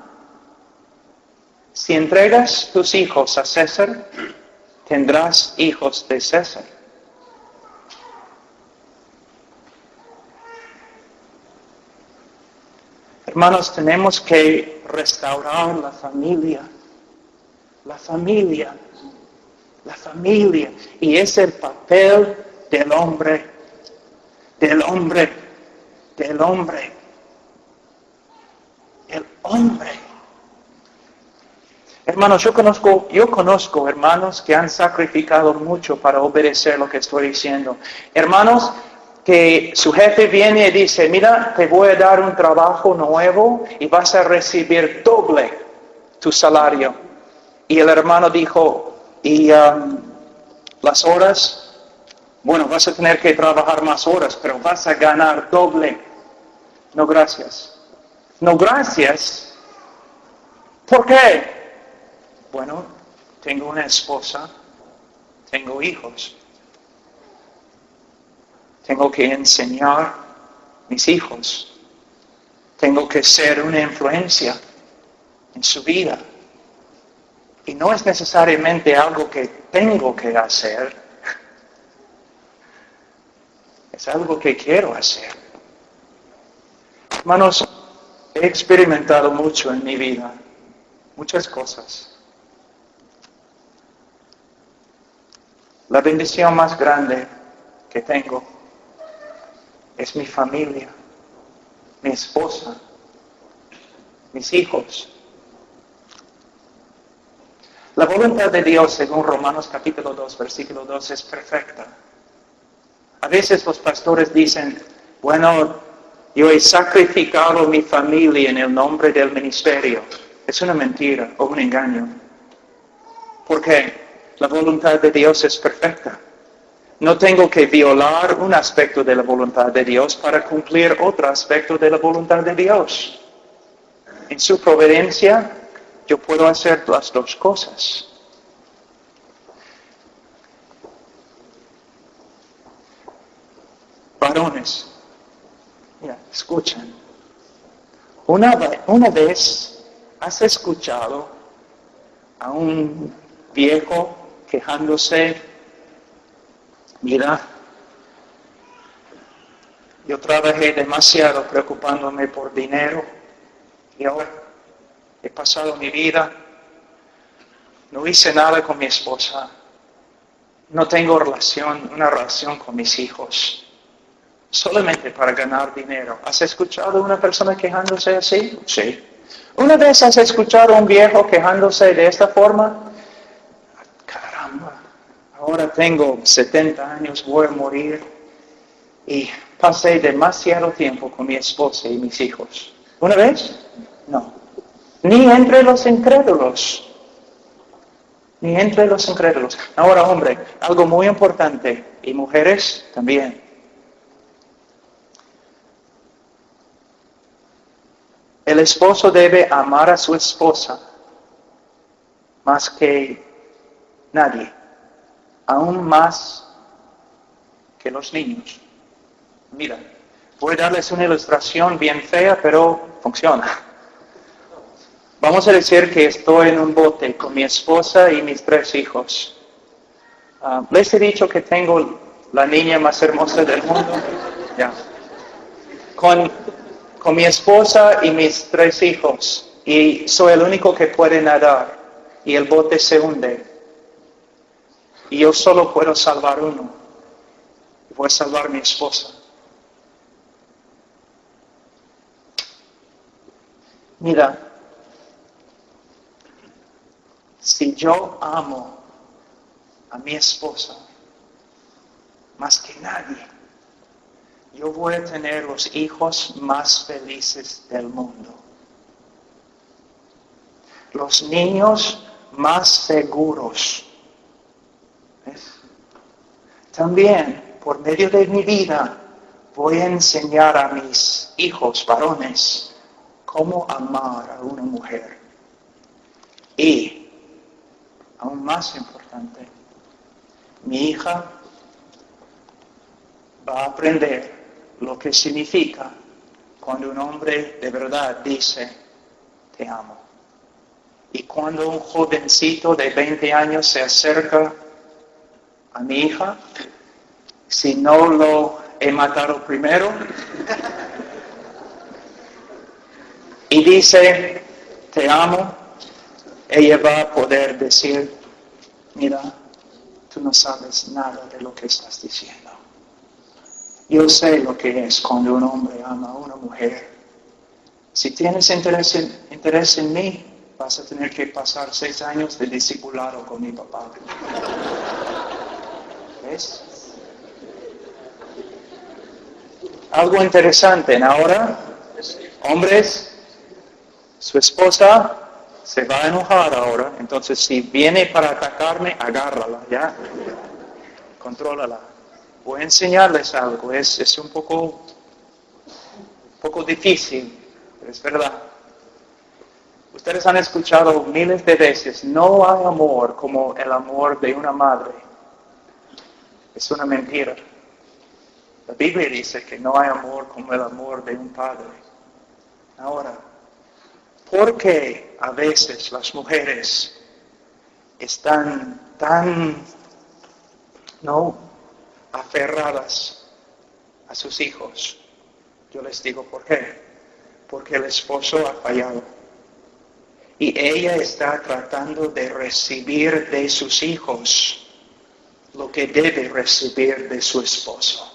Si entregas tus hijos a César, tendrás hijos de César. Hermanos, tenemos que restaurar la familia. La familia. La familia. Y es el papel del hombre. Del hombre. Del hombre. El hombre. Hermanos, yo conozco hermanos que han sacrificado mucho para obedecer lo que estoy diciendo. Hermanos, que su jefe viene y dice, mira, te voy a dar un trabajo nuevo y vas a recibir doble tu salario. Y el hermano dijo, ¿y las horas? Bueno, vas a tener que trabajar más horas, pero vas a ganar doble. No, gracias. No, gracias. ¿Por qué? Bueno, tengo una esposa, tengo hijos. Tengo que enseñar a mis hijos. Tengo que ser una influencia en su vida. Y no es necesariamente algo que tengo que hacer. Es algo que quiero hacer. Hermanos, he experimentado mucho en mi vida. Muchas cosas. La bendición más grande que tengo es mi familia, mi esposa, mis hijos. La voluntad de Dios, según Romanos capítulo 2, versículo 2, es perfecta. A veces los pastores dicen, bueno, yo he sacrificado mi familia en el nombre del ministerio. Es una mentira o un engaño. ¿Por qué? La voluntad de Dios es perfecta. No tengo que violar un aspecto de la voluntad de Dios para cumplir otro aspecto de la voluntad de Dios. En su providencia, yo puedo hacer las dos cosas. Varones, mira, escuchen. Una vez has escuchado a un viejo quejándose, mira, yo trabajé demasiado preocupándome por dinero y ahora he pasado mi vida, no hice nada con mi esposa, no tengo una relación con mis hijos, solamente para ganar dinero. ¿Has escuchado a una persona quejándose así? Sí. ¿Una vez has escuchado a un viejo quejándose de esta forma? Caramba, ahora tengo 70 años, voy a morir y pasé demasiado tiempo con mi esposa y mis hijos. ¿Una vez? No. Ni entre los incrédulos. ni entre los incrédulos. Ahora, hombre, algo muy importante, y mujeres también. El esposo debe amar a su esposa más que nadie, aún más que los niños. Mira, voy a darles una ilustración bien fea, pero funciona. Vamos a decir que estoy en un bote con mi esposa y mis 3 hijos. Les he dicho que tengo la niña más hermosa del mundo. Ya. Con mi esposa y mis 3 hijos. Y soy el único que puede nadar. Y el bote se hunde. Y yo solo puedo salvar uno. Voy a salvar a mi esposa. Mira, si yo amo a mi esposa más que nadie, yo voy a tener los hijos más felices del mundo. Los niños más seguros. ¿Ves? También, por medio de mi vida, voy a enseñar a mis hijos varones cómo amar a una mujer. Y, aún más importante, mi hija va a aprender lo que significa cuando un hombre de verdad dice, te amo. Y cuando un jovencito de 20 años se acerca a mi hija, si no lo he matado primero, y dice, te amo, ella va a poder decir, mira, tú no sabes nada de lo que estás diciendo. Yo sé lo que es cuando un hombre ama a una mujer. Si tienes interés en mí, vas a tener que pasar 6 años de discipulado con mi papá. ¿Ves? Algo interesante. Ahora, hombres, su esposa se va a enojar ahora. Entonces, si viene para atacarme, agárrala, ¿ya? Contrólala. Voy a enseñarles algo. Es un poco difícil, pero es verdad. Ustedes han escuchado miles de veces, no hay amor como el amor de una madre. Es una mentira. La Biblia dice que no hay amor como el amor de un padre. Ahora, ¿por qué a veces las mujeres están tan, aferradas a sus hijos? Yo les digo por qué. Porque el esposo ha fallado. Y ella está tratando de recibir de sus hijos lo que debe recibir de su esposo.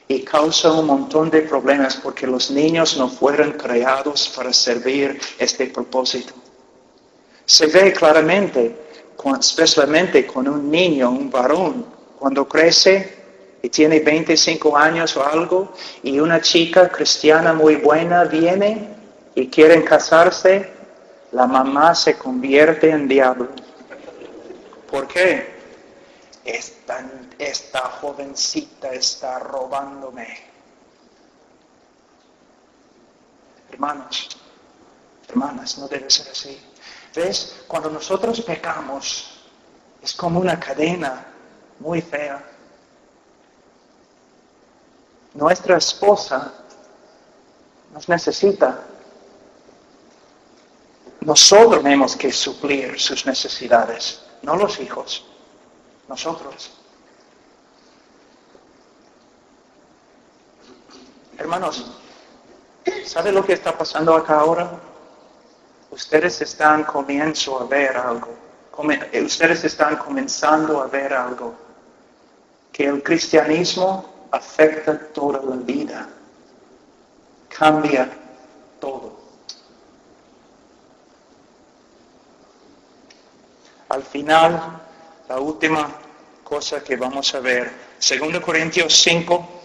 Y causa un montón de problemas porque los niños no fueron creados para servir este propósito. Se ve claramente, especialmente con un niño, un varón, cuando crece y tiene 25 años o algo, y una chica cristiana muy buena viene y quieren casarse, la mamá se convierte en diablo. ¿Por qué? Esta jovencita está robándome. Hermanos, hermanas, no debe ser así. ¿Ves? Cuando nosotros pecamos, es como una cadena muy fea. Nuestra esposa nos necesita. Nosotros tenemos que suplir sus necesidades, no los hijos, nosotros. Hermanos, ¿sabe lo que está pasando acá ahora? Ustedes están comenzando a ver algo. Ustedes están comenzando a ver algo. Que el cristianismo afecta toda la vida. Cambia todo. Al final, la última cosa que vamos a ver, 2 Corintios 5.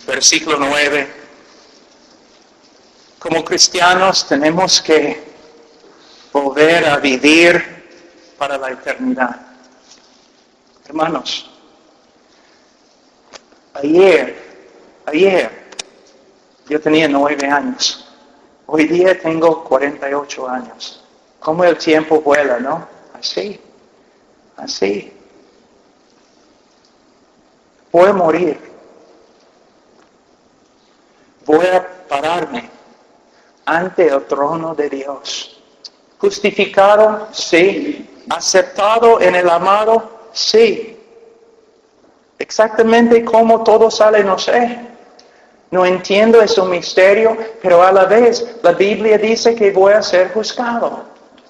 versículo 9. Como cristianos tenemos que volver a vivir para la eternidad. Hermanos, ayer yo tenía 9 años. Hoy día tengo 48 años. Como el tiempo vuela, ¿no? Así. Voy a morir. Voy a pararme ante el trono de Dios. ¿Justificado? Sí. ¿Aceptado en el amado? Sí. Exactamente cómo todo sale, no sé. No entiendo, es un misterio, pero a la vez la Biblia dice que voy a ser juzgado.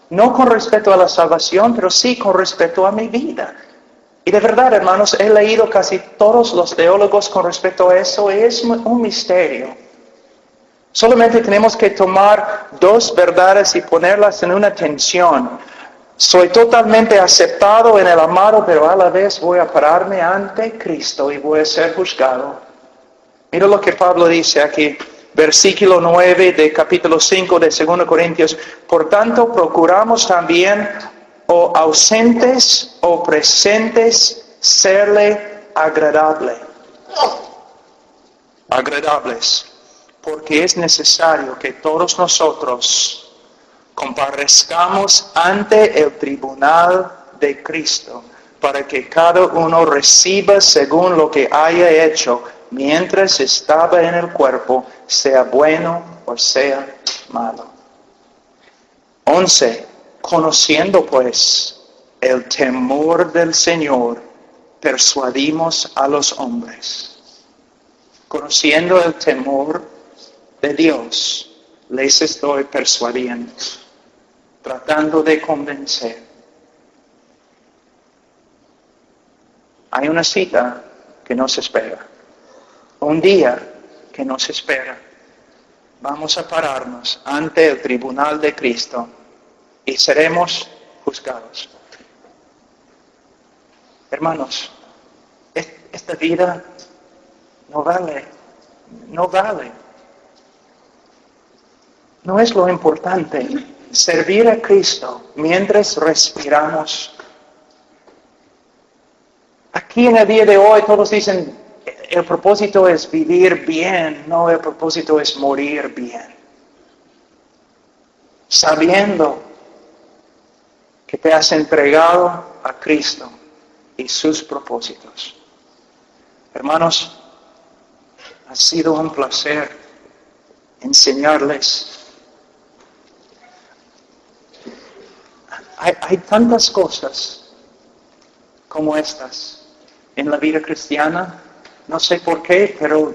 No con respecto a la salvación, pero sí con respecto a mi vida. Y de verdad, hermanos, he leído casi todos los teólogos con respecto a eso, y es un misterio. Solamente tenemos que tomar 2 verdades y ponerlas en una tensión. Soy totalmente aceptado en el amado, pero a la vez voy a pararme ante Cristo y voy a ser juzgado. Mira lo que Pablo dice aquí, versículo 9 de capítulo 5 de 2 Corintios. Por tanto, procuramos también, o ausentes o presentes, serle agradables. Porque es necesario que todos nosotros comparezcamos ante el tribunal de Cristo, para que cada uno reciba según lo que haya hecho mientras estaba en el cuerpo, sea bueno o sea malo. 11. Conociendo pues el temor del Señor, persuadimos a los hombres. Conociendo el temor de Dios, les estoy persuadiendo, tratando de convencer. Hay una cita que nos espera, un día que nos espera. Vamos a pararnos ante el tribunal de Cristo y seremos juzgados. Hermanos, esta vida no vale. No es lo importante. Servir a Cristo mientras respiramos. Aquí en el día de hoy todos dicen, el propósito es vivir bien, no, el propósito es morir bien. Sabiendo que te has entregado a Cristo y sus propósitos. Hermanos, ha sido un placer enseñarles. Hay tantas cosas como estas en la vida cristiana. No sé por qué, pero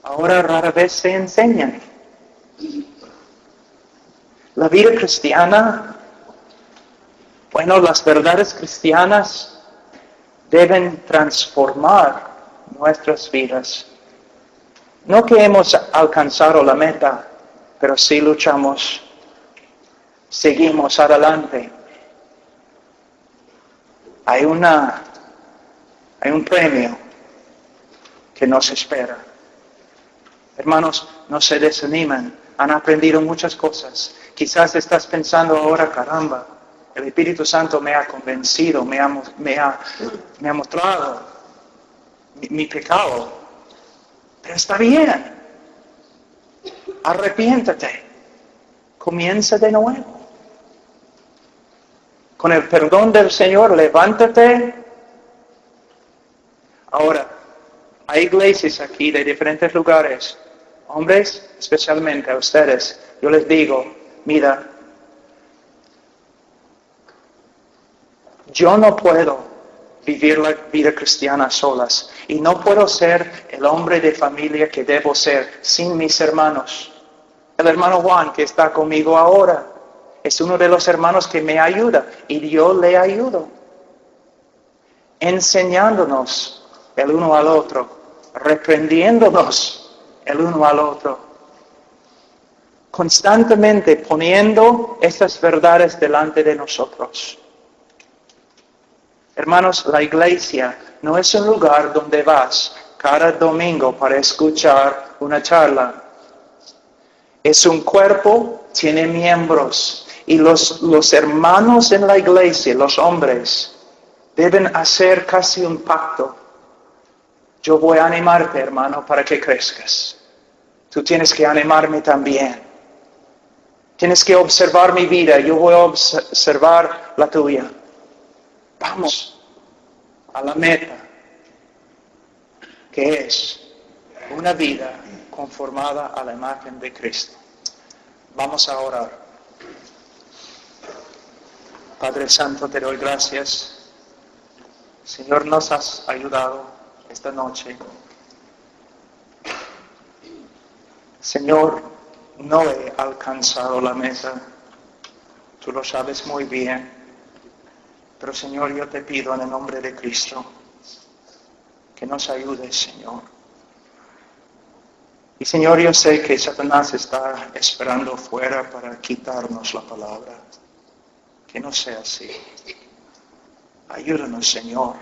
ahora rara vez se enseñan. La vida cristiana, bueno, las verdades cristianas deben transformar nuestras vidas. No que hemos alcanzado la meta, pero sí luchamos, seguimos adelante. Hay un premio que nos espera. Hermanos, no se desanimen. Han aprendido muchas cosas. Quizás estás pensando ahora, caramba, el Espíritu Santo me ha convencido, me ha mostrado mi pecado. Pero está bien. Arrepiéntate. Comienza de nuevo. Con el perdón del Señor, levántate. Ahora, hay iglesias aquí de diferentes lugares. Hombres, especialmente a ustedes, yo les digo, mira, yo no puedo vivir la vida cristiana solas y no puedo ser el hombre de familia que debo ser sin mis hermanos. El hermano Juan, que está conmigo ahora, es uno de los hermanos que me ayuda y yo le ayudo, enseñándonos el uno al otro, reprendiéndonos el uno al otro, constantemente poniendo estas verdades delante de nosotros. Hermanos, la iglesia no es un lugar donde vas cada domingo para escuchar una charla. Es un cuerpo, tiene miembros. Y los hermanos en la iglesia, los hombres, deben hacer casi un pacto. Yo voy a animarte, hermano, para que crezcas. Tú tienes que animarme también. Tienes que observar mi vida, yo voy a observar la tuya. Vamos a la meta, que es una vida conformada a la imagen de Cristo. Vamos a orar. Padre Santo, te doy gracias. Señor, nos has ayudado esta noche. Señor, no he alcanzado la meta. Tú lo sabes muy bien. Pero Señor, yo te pido en el nombre de Cristo que nos ayudes, Señor. Y Señor, yo sé que Satanás está esperando fuera para quitarnos la palabra. Que no sea así. Ayúdanos, Señor,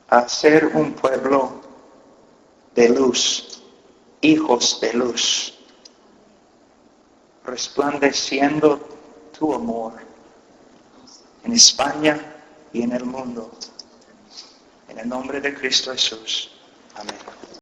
a ser un pueblo de luz, hijos de luz, resplandeciendo tu amor en España y en el mundo. En el nombre de Cristo Jesús. Amén.